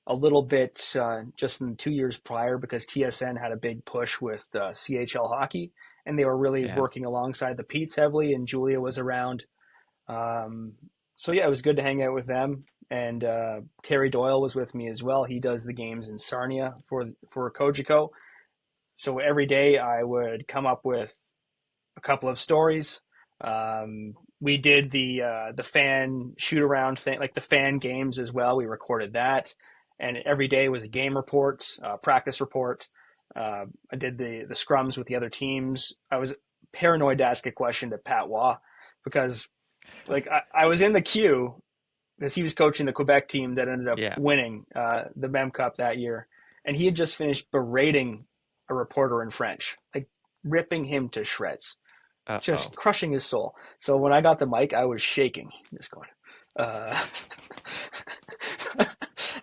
Speaker 2: a little bit just in 2 years prior because TSN had a big push with CHL hockey, and they were really
Speaker 1: Yeah.
Speaker 2: working alongside the Petes heavily, and Julia was around. Um, so yeah, it was good to hang out with them. And Terry Doyle was with me as well. He does the games in Sarnia for Kojiko. So every day I would come up with a couple of stories. We did the fan shoot around thing, like the fan games as well. We recorded that, and every day was a game report, practice report. I did the scrums with the other teams. I was paranoid to ask a question to Pat Waugh because, like, I was in the queue because he was coaching the Quebec team that ended up
Speaker 1: Yeah.
Speaker 2: winning the Mem Cup that year, and he had just finished berating a reporter in French, like ripping him to shreds, just
Speaker 1: Uh-oh.
Speaker 2: crushing his soul. So when I got the mic, I was shaking, just going. Uh,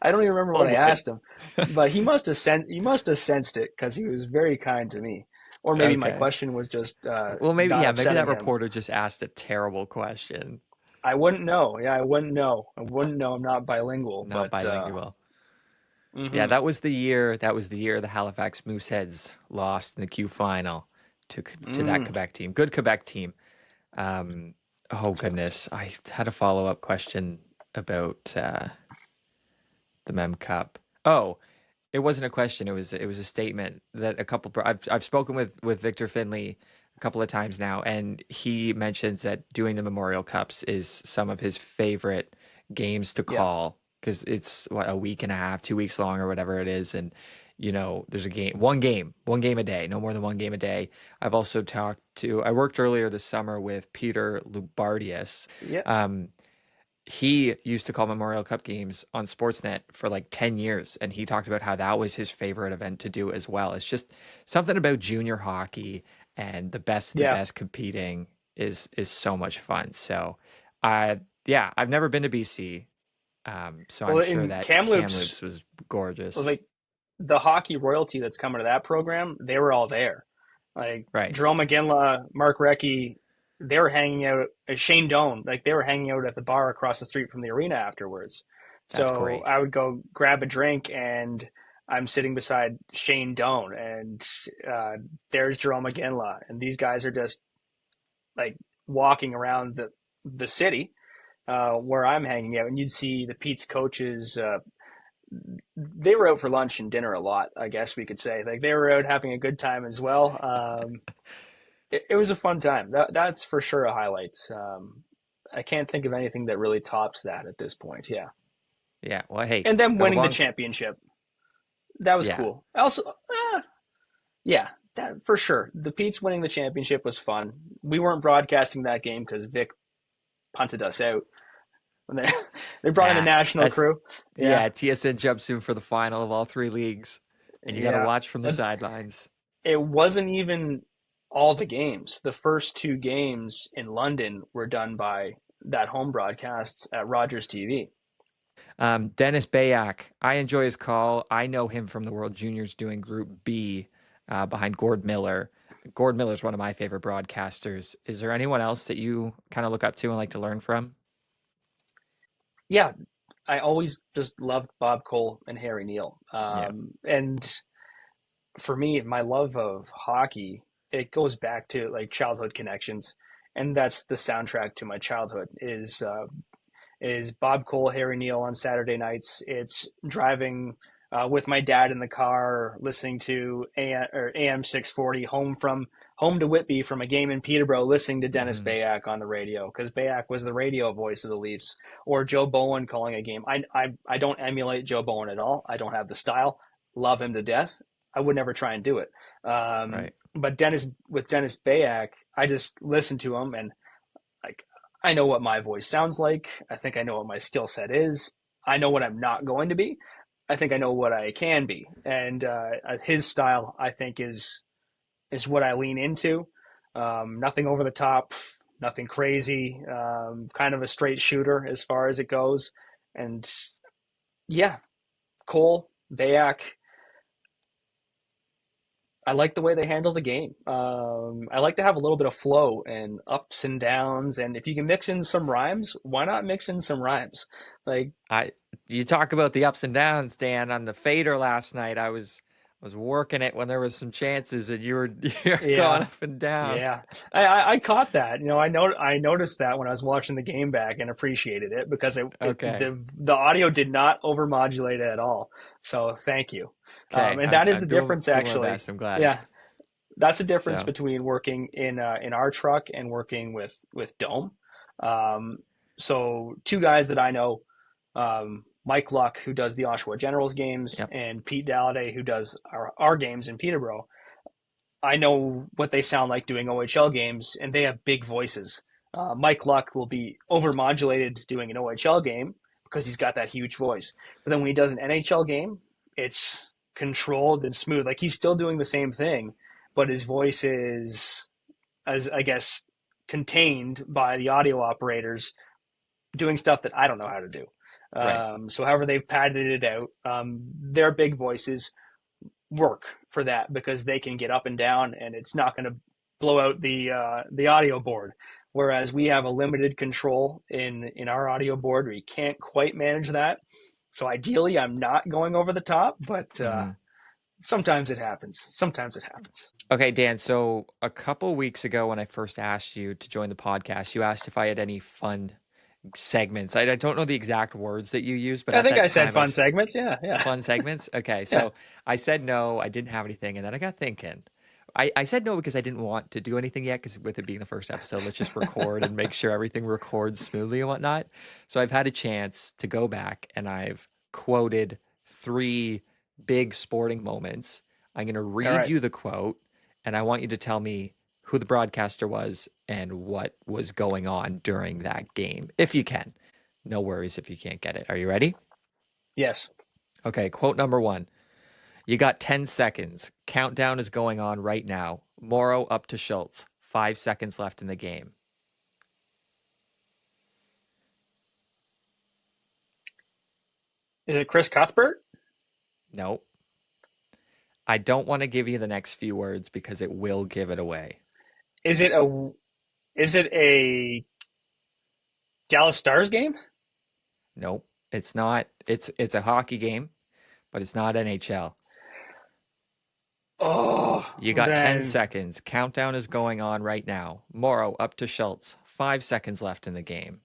Speaker 2: I don't even remember what I
Speaker 1: boy.
Speaker 2: asked him, but he must have sensed it because he was very kind to me. Or maybe my
Speaker 1: Okay.
Speaker 2: question was just
Speaker 1: Well, maybe
Speaker 2: not
Speaker 1: maybe that
Speaker 2: upsetting him.
Speaker 1: reporter just asked a terrible question.
Speaker 2: I wouldn't know. Yeah, I wouldn't know. I wouldn't know. I'm not bilingual,
Speaker 1: Not
Speaker 2: but
Speaker 1: bilingual. Yeah,
Speaker 2: mhm.
Speaker 1: that was the year. That was the year the Halifax Mooseheads lost in the Q final to that
Speaker 2: Mm.
Speaker 1: Quebec team. Good Quebec team. Um, oh goodness, I had a follow-up question about the Mem Cup. Oh, it wasn't a question. It was a statement that a couple. I've spoken with Victor Finley a couple of times now, and he mentions that doing the Memorial Cups is some of his favorite games to
Speaker 2: Yeah.
Speaker 1: call because it's what, a week and a half, 2 weeks long, or whatever it is, and there's a game, one game a day, no more than one game a day. I've also I worked earlier this summer with Peter Lubardius.
Speaker 2: Yeah.
Speaker 1: Um, he used to call Memorial Cup games on Sportsnet for like 10 years, and he talked about how that was his favorite event to do as well. It's just something about junior hockey and the
Speaker 2: Yeah.
Speaker 1: best competing is so much fun. So, yeah, I've never been to BC, so I'm
Speaker 2: Well,
Speaker 1: sure
Speaker 2: in
Speaker 1: that
Speaker 2: Kamloops,
Speaker 1: Kamloops was gorgeous.
Speaker 2: like the hockey royalty that's coming to that program, they were all there. Like
Speaker 1: Right.
Speaker 2: Jerome McGinley, Mark Recchi, they were hanging out. Shane Doan, like they were hanging out at the bar across the street from the arena afterwards.
Speaker 1: That's
Speaker 2: So
Speaker 1: great.
Speaker 2: I would go grab a drink, and I'm sitting beside Shane Doan, and there's Jerome McGinley, and these guys are just like walking around the city where I'm hanging out, and you'd see the Pete's coaches. They were out for lunch and dinner a lot, I guess we could say. Like they were out having a good time as well. It was a fun time. That's for sure a highlight. I can't think of anything that really tops that at this point. Yeah,
Speaker 1: Yeah. Well, hey,
Speaker 2: and then
Speaker 1: go
Speaker 2: winning the
Speaker 1: along.
Speaker 2: championship, that was
Speaker 1: Yeah.
Speaker 2: cool. Also, yeah, that for sure. The Pete's winning the championship was fun. We weren't broadcasting that game because Vic punted us out when they brought in a
Speaker 1: Ah,
Speaker 2: national
Speaker 1: that's
Speaker 2: crew. Yeah,
Speaker 1: yeah. TSN jumps in for the final of all three leagues, and you got to
Speaker 2: yeah.
Speaker 1: watch from the sidelines.
Speaker 2: It wasn't even all the games. The first two games in London were done by that home broadcast at Rogers TV.
Speaker 1: Dennis Bayak, I enjoy his call. I know him from the World Juniors doing Group B behind Gord Miller. Gord Miller is one of my favorite broadcasters. Is there anyone else that you kind of look up to and like to learn from?
Speaker 2: Yeah, I always just loved Bob Cole and Harry Neal.
Speaker 1: Yeah.
Speaker 2: And for me, my love of hockey, it goes back to like childhood connections. And that's the soundtrack to my childhood is Bob Cole, Harry Neal on Saturday nights. It's driving with my dad in the car, listening to AM 640 home to Whitby from a game in Peterborough, listening to Dennis
Speaker 1: Hmm.
Speaker 2: Bayak on the radio because Bayak was the radio voice of the Leafs, or Joe Bowen calling a game. I don't emulate Joe Bowen at all. I don't have the style. Love him to death. I would never try and do it.
Speaker 1: Right.
Speaker 2: But with Dennis Bayak, I just listen to him and like I know what my voice sounds like. I think I know what my skill set is. I know what I'm not going to be. think I know what I can be, and his style I think is what I lean into. Nothing over the top, nothing crazy. Kind of a straight shooter as far as it goes, and yeah, Cole Bayak. I like the way they handle the game. I like to have a little bit of flow and ups and downs, and if you can mix in some rhymes, why not mix in some rhymes? Like,
Speaker 1: You talk about the ups and downs, Dan. On the fader last night, I was working it when there was some chances, and you're going
Speaker 2: yeah,
Speaker 1: up and down.
Speaker 2: yeah, I caught that. I noticed that when I was watching the game back and appreciated it because
Speaker 1: Okay.
Speaker 2: the audio did not overmodulate at all. So thank you.
Speaker 1: Okay.
Speaker 2: And that is
Speaker 1: I'm
Speaker 2: the
Speaker 1: doing,
Speaker 2: difference,
Speaker 1: doing my
Speaker 2: actually.
Speaker 1: best. I'm glad.
Speaker 2: Yeah, that's the difference
Speaker 1: So
Speaker 2: between working in our truck and working with Dome. Um, so two guys that I know, Mike Luck, who does the Oshawa Generals games,
Speaker 1: yep.
Speaker 2: and Pete Dalladay, who does our games in Peterborough. I know what they sound like doing OHL games, and they have big voices. Mike Luck will be overmodulated doing an OHL game because he's got that huge voice. But then when he does an NHL game, it's controlled and smooth. Like he's still doing the same thing, but his voice is, as I guess, contained by the audio operators doing stuff that I don't know how to do.
Speaker 1: Right.
Speaker 2: So however they've padded it out, their big voices work for that because they can get up and down, and it's not going to blow out the audio board. Whereas we have a limited control in our audio board, we can't quite manage that. So ideally, I'm not going over the top, but sometimes it happens. Sometimes it happens.
Speaker 1: Okay, Dan. So a couple weeks ago, when I first asked you to join the podcast, you asked if I had any fun segments. I don't know the exact words that you used, but
Speaker 2: I
Speaker 1: at
Speaker 2: think
Speaker 1: that
Speaker 2: I said
Speaker 1: time
Speaker 2: fun segments. Yeah, yeah.
Speaker 1: fun segments. Okay,
Speaker 2: Yeah.
Speaker 1: so I said no. I didn't have anything, and then I got thinking. I said no because I didn't want to do anything yet. Because with it being the first episode, let's just record and make sure everything records smoothly and whatnot. So I've had a chance to go back, and I've quoted 3 big sporting moments. I'm going to
Speaker 2: All
Speaker 1: read
Speaker 2: right.
Speaker 1: you the quote, and I want you to tell me who the broadcaster was and what was going on during that game, if you can. No worries if you can't get it. Are you ready?
Speaker 2: Yes.
Speaker 1: Okay, quote number 1. You got 10 seconds. Countdown is going on right now. Morrow up to Schultz. 5 seconds left in the game.
Speaker 2: Is it Chris Cuthbert?
Speaker 1: No. I don't want to give you the next few words because it will give it away.
Speaker 2: Is it a Dallas Stars game?
Speaker 1: Nope. It's not. It's a hockey game, but it's not NHL.
Speaker 2: Oh,
Speaker 1: You got 10
Speaker 2: then
Speaker 1: seconds. Countdown is going on right now. Morrow up to Schultz. 5 seconds left in the game.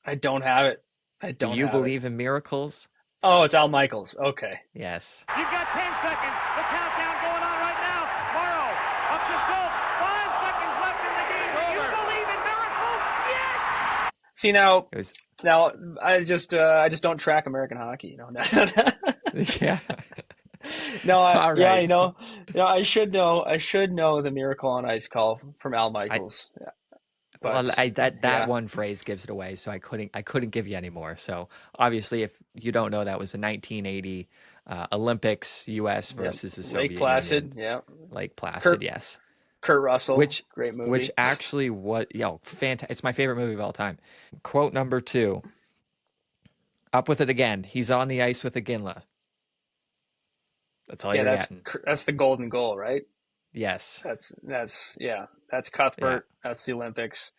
Speaker 2: I don't have it. I
Speaker 1: Do
Speaker 2: don't
Speaker 1: you
Speaker 2: have it.
Speaker 1: believe in miracles?
Speaker 2: Oh, it's Al Michaels. Okay.
Speaker 1: Yes.
Speaker 3: You've got 10 seconds. The countdown going on right now. Morrow up to Schultz. 5 seconds left in the game. Do you believe in miracles? Yes!
Speaker 2: See now,
Speaker 1: It was.
Speaker 2: I just don't track American hockey.
Speaker 1: Yeah.
Speaker 2: No,
Speaker 1: All
Speaker 2: yeah,
Speaker 1: right.
Speaker 2: I should know the Miracle on Ice call from Al Michaels. Yeah.
Speaker 1: Well,
Speaker 2: But
Speaker 1: that
Speaker 2: yeah,
Speaker 1: one phrase gives it away, so I couldn't give you any more. So obviously, if you don't know, that was the 1980 Olympics, U.S.
Speaker 2: yeah.
Speaker 1: versus the Soviet
Speaker 2: Lake Placid.
Speaker 1: Union.
Speaker 2: Yeah,
Speaker 1: Lake Placid,
Speaker 2: Kurt
Speaker 1: yes.
Speaker 2: Kurt Russell.
Speaker 1: Which
Speaker 2: Great movie.
Speaker 1: which actually fantastic. It's my favorite movie of all time. Quote number 2. Up with it again. He's on the ice with a Ginla. That's all
Speaker 2: Yeah,
Speaker 1: you're getting.
Speaker 2: that's the golden goal, right?
Speaker 1: Yes.
Speaker 2: That's Cuthbert. That's the Olympics.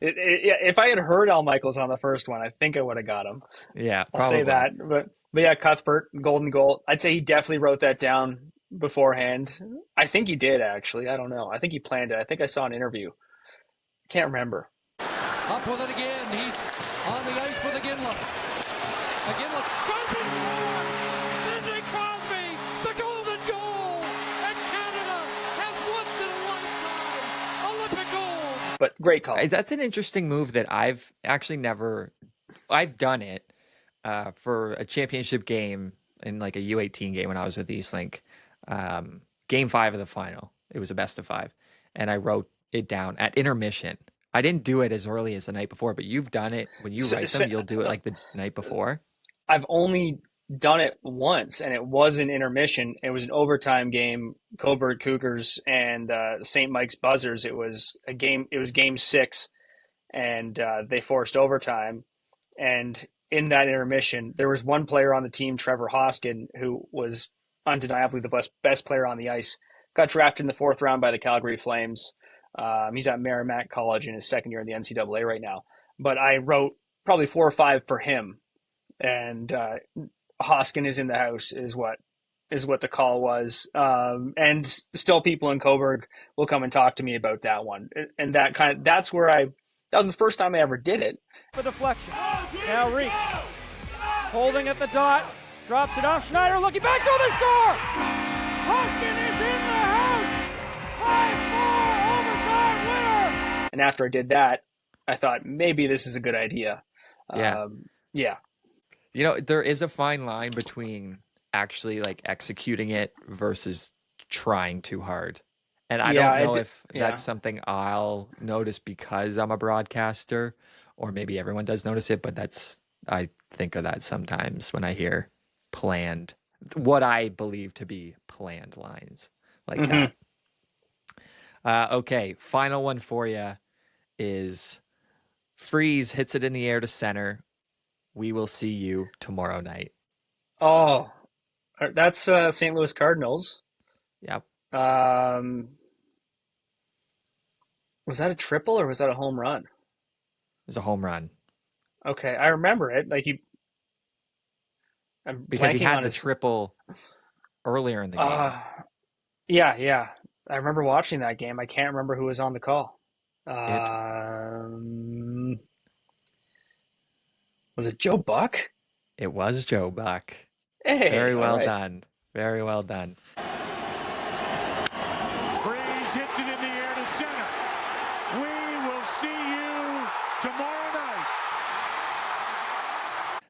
Speaker 2: Yeah, if I had heard Al Michaels on the first one, I think I would have got him.
Speaker 1: Yeah,
Speaker 2: I'll
Speaker 1: probably.
Speaker 2: say that. But yeah, Cuthbert, golden goal. I'd say he definitely wrote that down beforehand. I think he did, actually. I don't know. I think he planned it. I think I saw an interview. Can't remember.
Speaker 3: Up with it again. He's on the ice with Aginla. Aginla scores! Sidney Crosby, the golden goal! And Canada has once in a lifetime Olympic gold!
Speaker 2: But great call.
Speaker 1: That's an interesting move that I've actually never. I've done it for a championship game in like a U18 game when I was with Eastlink. Game 5 of the final. It was a best of 5, and I wrote it down at intermission. I didn't do it as early as the night before, but you've done it when you write them. You'll do it like the night before.
Speaker 2: I've only done it once, and it was an intermission. It was an overtime game, Coburg Cougars and St. Mike's Buzzers. It was a game. It was game 6, and they forced overtime. And in that intermission, there was one player on the team, Trevor Hoskin, who was undeniably the best player on the ice. Got drafted in the 4th round by the Calgary Flames. He's at Merrimack College in his 2nd year in the NCAA right now. But I wrote probably 4 or 5 for him, and Hoskin is in the house is what the call was. And still, people in Coburg will come and talk to me about that one, and that's where that was the first time I ever did it.
Speaker 3: For deflection. Now Reese holding at the dot, drops it off. Schneider looking back to the score. Hoskin is in the house. 5-4 overtime winner.
Speaker 2: And after I did that, I thought maybe this is a good idea.
Speaker 1: Yeah.
Speaker 2: Yeah.
Speaker 1: You know, there is a fine line between actually like executing it versus trying too hard. And I don't know if that's something I'll notice because I'm a broadcaster, or maybe everyone does notice it, but I think of that sometimes when I hear planned, what I believe to be planned lines like that. Okay, final one for you is Freeze hits it in the air to center. We will see you tomorrow night.
Speaker 2: Oh, that's St. Louis Cardinals.
Speaker 1: Yep.
Speaker 2: Was that a triple or was that a home run?
Speaker 1: It was a home run.
Speaker 2: Okay, I remember it. Like
Speaker 1: because he had the triple earlier in the game.
Speaker 2: Yeah. I remember watching that game. I can't remember who was on the call. Was it Joe Buck?
Speaker 1: It was Joe Buck.
Speaker 2: Hey,
Speaker 1: very well done. Very well done.
Speaker 4: Freeze hits it in the air to center. We will see you tomorrow night.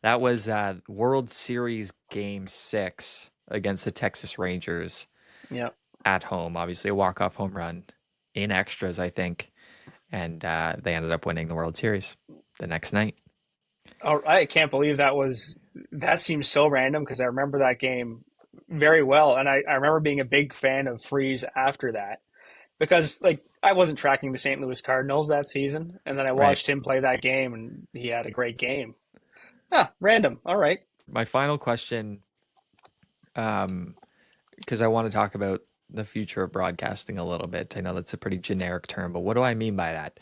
Speaker 1: That was World Series Game 6 against the Texas Rangers.
Speaker 2: Yep.
Speaker 1: At home, obviously a walk-off home run in extras, I think, and they ended up winning the World Series the next night.
Speaker 2: Oh, I can't believe that seems so random because I remember that game very well, and I remember being a big fan of Freeze after that because like I wasn't tracking the St. Louis Cardinals that season, and then I watched him play that game, and he had a great game. Random. All right.
Speaker 1: My final question, because I want to talk about the future of broadcasting a little bit. I know that's a pretty generic term, but what do I mean by that?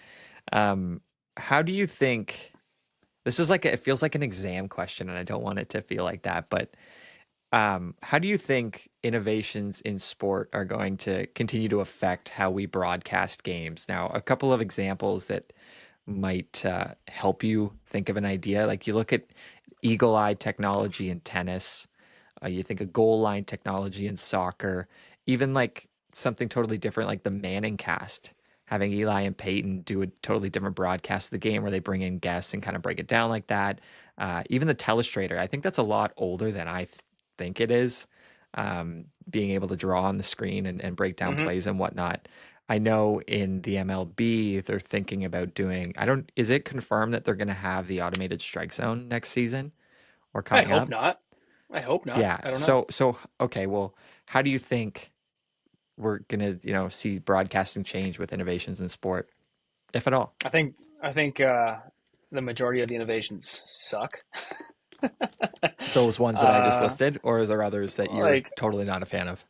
Speaker 1: How do you think this is it feels like an exam question, and I don't want it to feel like that, but how do you think innovations in sport are going to continue to affect how we broadcast games? Now, a couple of examples that might help you think of an idea. Like you look at eagle-eye technology in tennis, you think of goal line technology in soccer, even like something totally different like the Manning cast, having Eli and Peyton do a totally different broadcast of the game where they bring in guests and kind of break it down like that. Even the telestrator, I think that's a lot older than I think it is, being able to draw on the screen and break down plays and whatnot. I know in the MLB, they're thinking about doing, is it confirmed that they're going to have the automated strike zone next season or coming up?
Speaker 2: I hope not.
Speaker 1: Yeah.
Speaker 2: I don't know.
Speaker 1: So, okay. Well, how do you think we're going to, see broadcasting change with innovations in sport, if at all?
Speaker 2: I think the majority of the innovations suck.
Speaker 1: Those ones that I just listed, or are there others that you're totally not a fan of?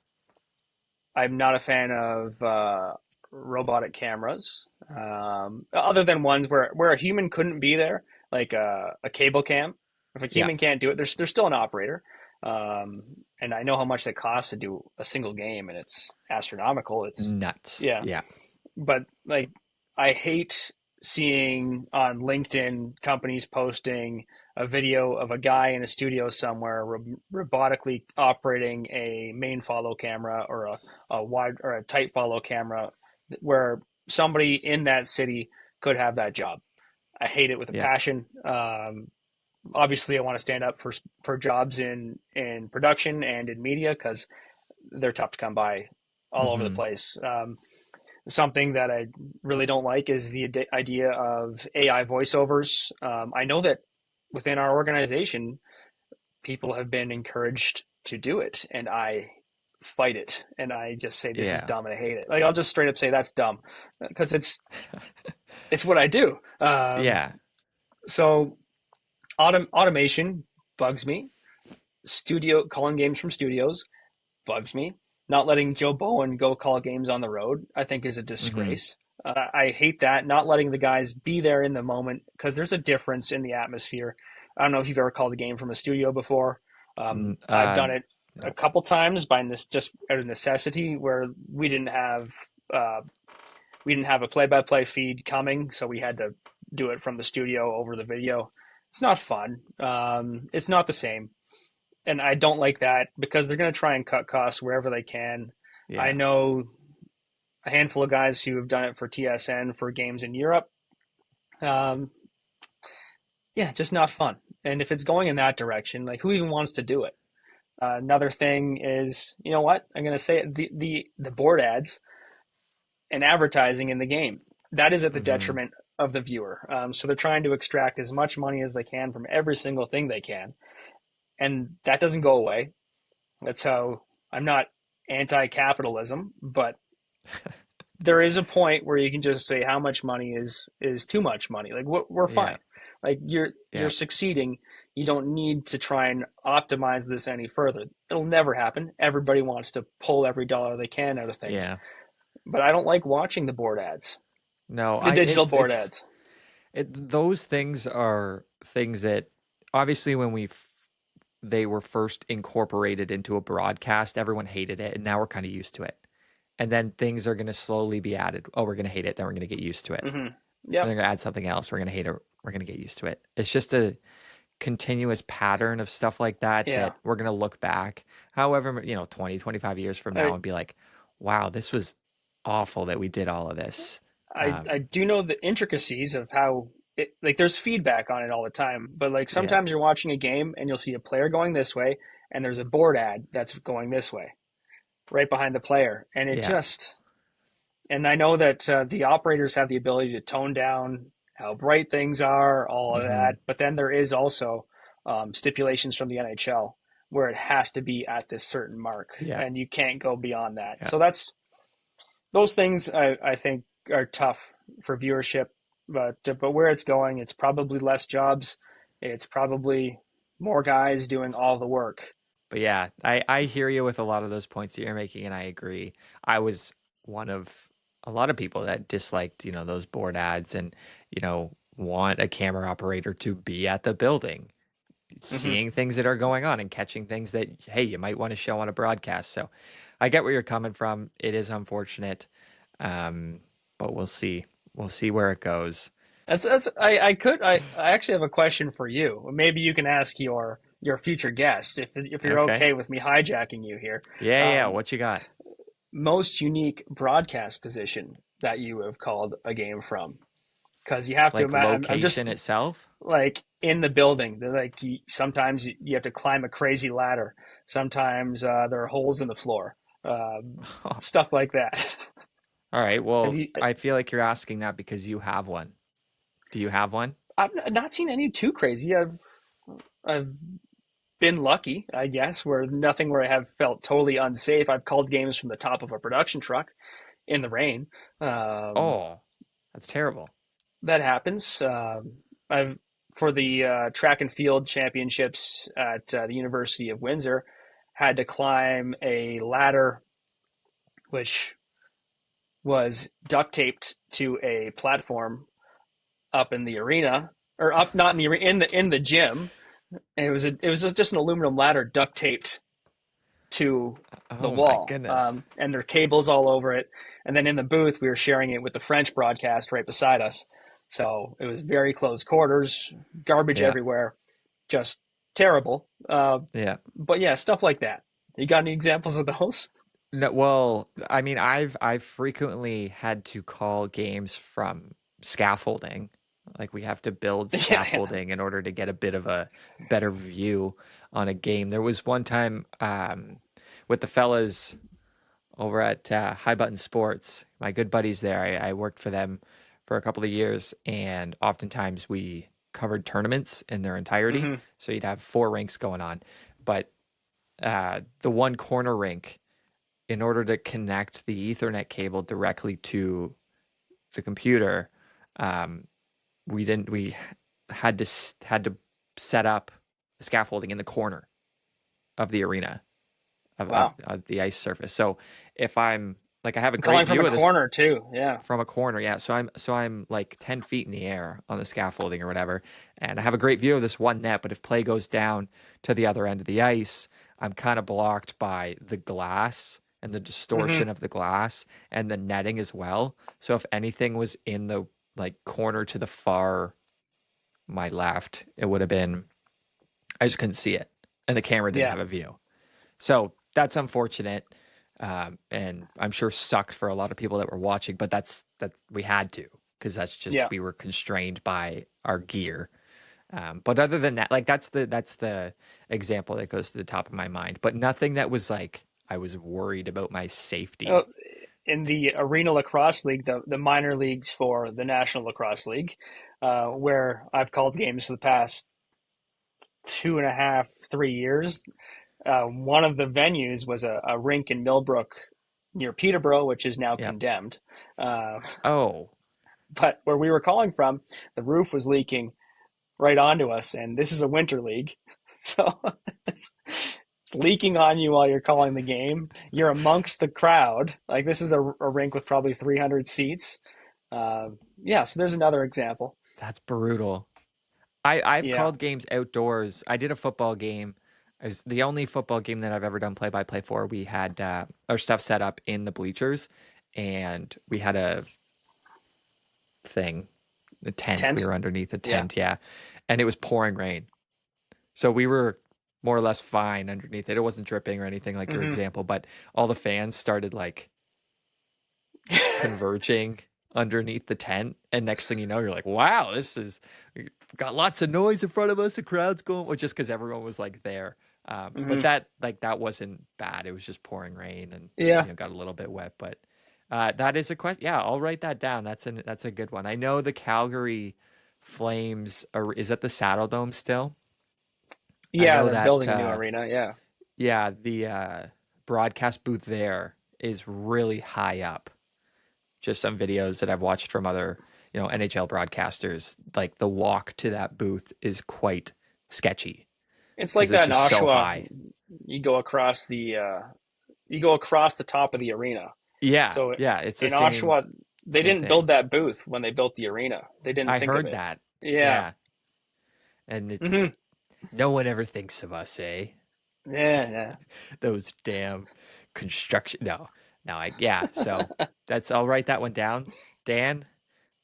Speaker 2: I'm not a fan of robotic cameras, other than ones where a human couldn't be there, like a cable cam. If a human can't do it, there's still an operator. And I know how much it costs to do a single game, and it's astronomical. It's
Speaker 1: nuts.
Speaker 2: Yeah. But I hate seeing on LinkedIn companies posting a video of a guy in a studio somewhere robotically operating a main follow camera or a wide or a tight follow camera where somebody in that city could have that job. I hate it with a passion. Obviously I want to stand up for jobs in production and in media because they're tough to come by all over the place. Something that I really don't like is the idea of AI voiceovers. I know that within our organization, people have been encouraged to do it, and I fight it, and I just say this is
Speaker 1: Yeah.
Speaker 2: dumb and I hate it. Like I'll just straight up say that's dumb because it's what I do.
Speaker 1: Yeah.
Speaker 2: So automation bugs me. Studio calling games from studios bugs me. Not letting Joe Bowen go call games on the road, I think, is a
Speaker 1: Hmm.
Speaker 2: disgrace. I hate that. Not letting the guys be there in the moment because there's a difference in the atmosphere. I don't know if you've ever called a game from a studio before.
Speaker 1: N-
Speaker 2: I've
Speaker 1: uh,
Speaker 2: done it a
Speaker 1: no.
Speaker 2: couple times by just out of necessity, where uh, we didn't have a play-by-play feed coming, so we had to do it from the studio over the video. It's not fun. It's not the same, and I don't like that because they're going to try and cut costs wherever they can. I
Speaker 1: Yeah.
Speaker 2: know a handful of guys who have done it for TSN for games in Europe. Um, yeah, just not fun. And if it's going in that direction, like who even wants to do it? Another thing is, you know what? I'm going to say it, the board ads and advertising in the game. That is at the
Speaker 1: Hmm.
Speaker 2: detriment of the viewer. So they're trying to extract as much money as they can from every single thing they can, and that doesn't go away. That's how I'm not anti-capitalism, but there is a point where you can just say how much money is too much money. Like we're
Speaker 1: Yeah.
Speaker 2: fine. Like you're
Speaker 1: Yeah.
Speaker 2: succeeding. You don't need to try and optimize this any further. It'll never happen. Everybody wants to pull every dollar they can out of things.
Speaker 1: Yeah.
Speaker 2: But I don't like watching the board ads,
Speaker 1: No,
Speaker 2: the
Speaker 1: I
Speaker 2: digital board ads.
Speaker 1: those things are things that obviously when they were first incorporated into a broadcast, everyone hated it, and now we're kind of used to it. And then things are going to slowly be added. Oh, we're going to hate it, then we're going to get used to it.
Speaker 2: Hmm.
Speaker 1: And
Speaker 2: Yep.
Speaker 1: they're going to add something else. We're going to hate it. We're going to get used to it. It's just a continuous pattern of stuff like that
Speaker 2: Yeah.
Speaker 1: that we're going to look back, however, 20, 25 years from now
Speaker 2: I
Speaker 1: and be like, wow, this was awful that we did all of this.
Speaker 2: I do know the intricacies of how like there's feedback on it all the time, but like
Speaker 1: Yeah.
Speaker 2: sometimes you're watching a game and you'll see a player going this way and there's a board ad that's going this way right behind the player, and it
Speaker 1: Yeah.
Speaker 2: just and I know that the operators have the ability to tone down how bright things are, all of
Speaker 1: Hmm.
Speaker 2: that, but then there is also stipulations from the NHL where it has to be at this certain mark
Speaker 1: Yeah.
Speaker 2: and you can't go beyond that.
Speaker 1: Yeah.
Speaker 2: So that's those things I think are tough for viewership, but where it's going, it's probably less jobs. It's probably more guys doing all the work.
Speaker 1: But yeah, I hear you with a lot of those points that you're making, and I agree. I was one of a lot of people that disliked, those board ads and, want a camera operator to be at the building,
Speaker 2: Hmm.
Speaker 1: seeing things that are going on and catching things that, hey, you might want to show on a broadcast. So I get where you're coming from. It is unfortunate. Um, but we'll see. We'll see where it goes.
Speaker 2: That's I actually have a question for you. Maybe you can ask your future guest if you're
Speaker 1: Okay.
Speaker 2: okay with me hijacking you here.
Speaker 1: Yeah, yeah.
Speaker 2: Um,
Speaker 1: What you got?
Speaker 2: Most unique broadcast position that you have called a game from, because you have to
Speaker 1: Like
Speaker 2: imagine. I'm just
Speaker 1: location itself?
Speaker 2: like in the building. Like sometimes you have to climb a crazy ladder. Sometimes there are holes in the floor. Stuff like that.
Speaker 1: All right.
Speaker 2: Have
Speaker 1: Well,
Speaker 2: you?
Speaker 1: I feel like you're asking that because you have one. Do you have one?
Speaker 2: I've not seen any too crazy. I've been lucky, I guess, where I have felt totally unsafe. I've called games from the top of a production truck in the rain. Um,
Speaker 1: Oh, that's terrible.
Speaker 2: that happens. I've for the track and field championships at the University of Windsor, had to climb a ladder which was duct taped to a platform up in the arena, or up not in the arena, in the gym. And it was just an aluminum ladder duct taped to the
Speaker 1: Oh my
Speaker 2: wall,
Speaker 1: goodness.
Speaker 2: and there are cables all over it. And then in the booth, we were sharing it with the French broadcast right beside us, so it was very close quarters, garbage
Speaker 1: Yeah.
Speaker 2: everywhere, just terrible.
Speaker 1: Yeah.
Speaker 2: But yeah, stuff like that. You got any examples of those?
Speaker 1: No, well, I mean, I've frequently had to call games from scaffolding. Like we have to build
Speaker 2: Yeah, yeah.
Speaker 1: scaffolding in order to get a bit of a better view on a game. There was one time with the fellas over at High Button Sports, my good buddies there. I worked for them for a couple of years, and oftentimes we covered tournaments in their entirety.
Speaker 2: Hmm.
Speaker 1: So you'd have 4 rinks going on. But the one corner rink, in order to connect the Ethernet cable directly to the computer, we had to set up scaffolding in the corner of the arena
Speaker 2: Wow.
Speaker 1: of the ice surface. So if I'm like, I have a
Speaker 2: Calling
Speaker 1: great
Speaker 2: from
Speaker 1: view
Speaker 2: a
Speaker 1: of this
Speaker 2: corner too. Yeah.
Speaker 1: from a corner. Yeah. So I'm like 10 feet in the air on the scaffolding or whatever. And I have a great view of this one net, but if play goes down to the other end of the ice, I'm kind of blocked by the glass and the
Speaker 2: Hmm.
Speaker 1: distortion of the glass and the netting as well. So if anything was in the like corner to the far my left, it would have been, I just couldn't see it. And the camera didn't
Speaker 2: Yeah.
Speaker 1: have a view. So that's unfortunate. And I'm sure sucked for a lot of people that were watching, but that we had to, because that's just,
Speaker 2: Yeah.
Speaker 1: we were constrained by our gear. But other than that, like that's the example that goes to the top of my mind, but nothing that was like, I was worried about my
Speaker 2: Oh,
Speaker 1: safety.
Speaker 2: in the Arena Lacrosse League, the minor leagues for the National Lacrosse League, where I've called games for the past 2.5, 3 years. One of the venues was a rink in Millbrook near Peterborough, which is now
Speaker 1: Yep.
Speaker 2: condemned. Uh,
Speaker 1: Oh,
Speaker 2: but where we were calling from, the roof was leaking right onto us, and this is a winter league, so it's leaking on you while you're calling the game. You're amongst the crowd. Like this is a rink with probably 300 seats. Yeah, so there's another example.
Speaker 1: that's brutal. I've
Speaker 2: Yeah.
Speaker 1: called games outdoors. I did a football game. It was the only football game that I've ever done play-by-play for. We had our stuff set up in the bleachers, and we had a thing, a tent. We
Speaker 2: Tent.
Speaker 1: were underneath a
Speaker 2: Yeah.
Speaker 1: tent, yeah, and it was pouring rain. So we were more or less fine underneath it. It wasn't dripping or anything like your
Speaker 2: Hmm.
Speaker 1: example, but all the fans started like converging underneath the tent, and next thing you know, you're like, wow, this is, we got lots of noise in front of us, the crowd's going, well, just because everyone was like there. But
Speaker 2: Hmm.
Speaker 1: that wasn't bad. It was just pouring rain, and
Speaker 2: Yeah.
Speaker 1: got a little bit wet. But that is a question. Yeah, I'll write that down. That's a good one. I know the Calgary Flames is at the Saddle Dome still. I
Speaker 2: Yeah,
Speaker 1: know
Speaker 2: they're
Speaker 1: that
Speaker 2: building a new arena. Yeah.
Speaker 1: yeah, the broadcast booth there is really high up. Just some videos that I've watched from other, NHL broadcasters, like the walk to that booth is quite sketchy
Speaker 2: It's like
Speaker 1: because it's
Speaker 2: that in
Speaker 1: just so
Speaker 2: Oshawa.
Speaker 1: high.
Speaker 2: You go across the you go across the top of the arena.
Speaker 1: Yeah,
Speaker 2: So
Speaker 1: yeah, it's the
Speaker 2: in
Speaker 1: same
Speaker 2: Oshawa, they
Speaker 1: same
Speaker 2: didn't
Speaker 1: thing.
Speaker 2: build that booth when they built the arena. They didn't
Speaker 1: I
Speaker 2: think of
Speaker 1: heard
Speaker 2: it.
Speaker 1: that.
Speaker 2: Yeah.
Speaker 1: Yeah, and
Speaker 2: Hmm.
Speaker 1: it's no one ever thinks of us, eh?
Speaker 2: Yeah. Yeah.
Speaker 1: Those damn construction. No, no, yeah. So I'll write that one down. Dan,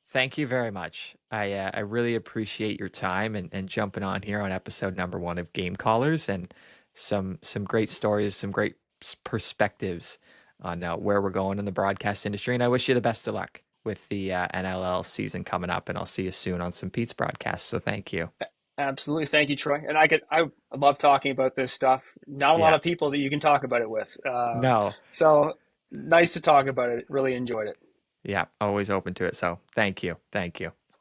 Speaker 1: thank you very much. I really appreciate your time and jumping on here on episode number 1 of Game Callers, and some great stories, some great perspectives on where we're going in the broadcast industry. And I wish you the best of luck with the NLL season coming up. And I'll see you soon on some Pete's broadcasts. So thank you.
Speaker 2: Absolutely. Thank you, Troy. And I love talking about this stuff. Not a lot
Speaker 1: Yeah.
Speaker 2: of people that you can talk about it with.
Speaker 1: No.
Speaker 2: So nice to talk about it. Really enjoyed it.
Speaker 1: Yeah. Always open to it. So thank you. Thank you.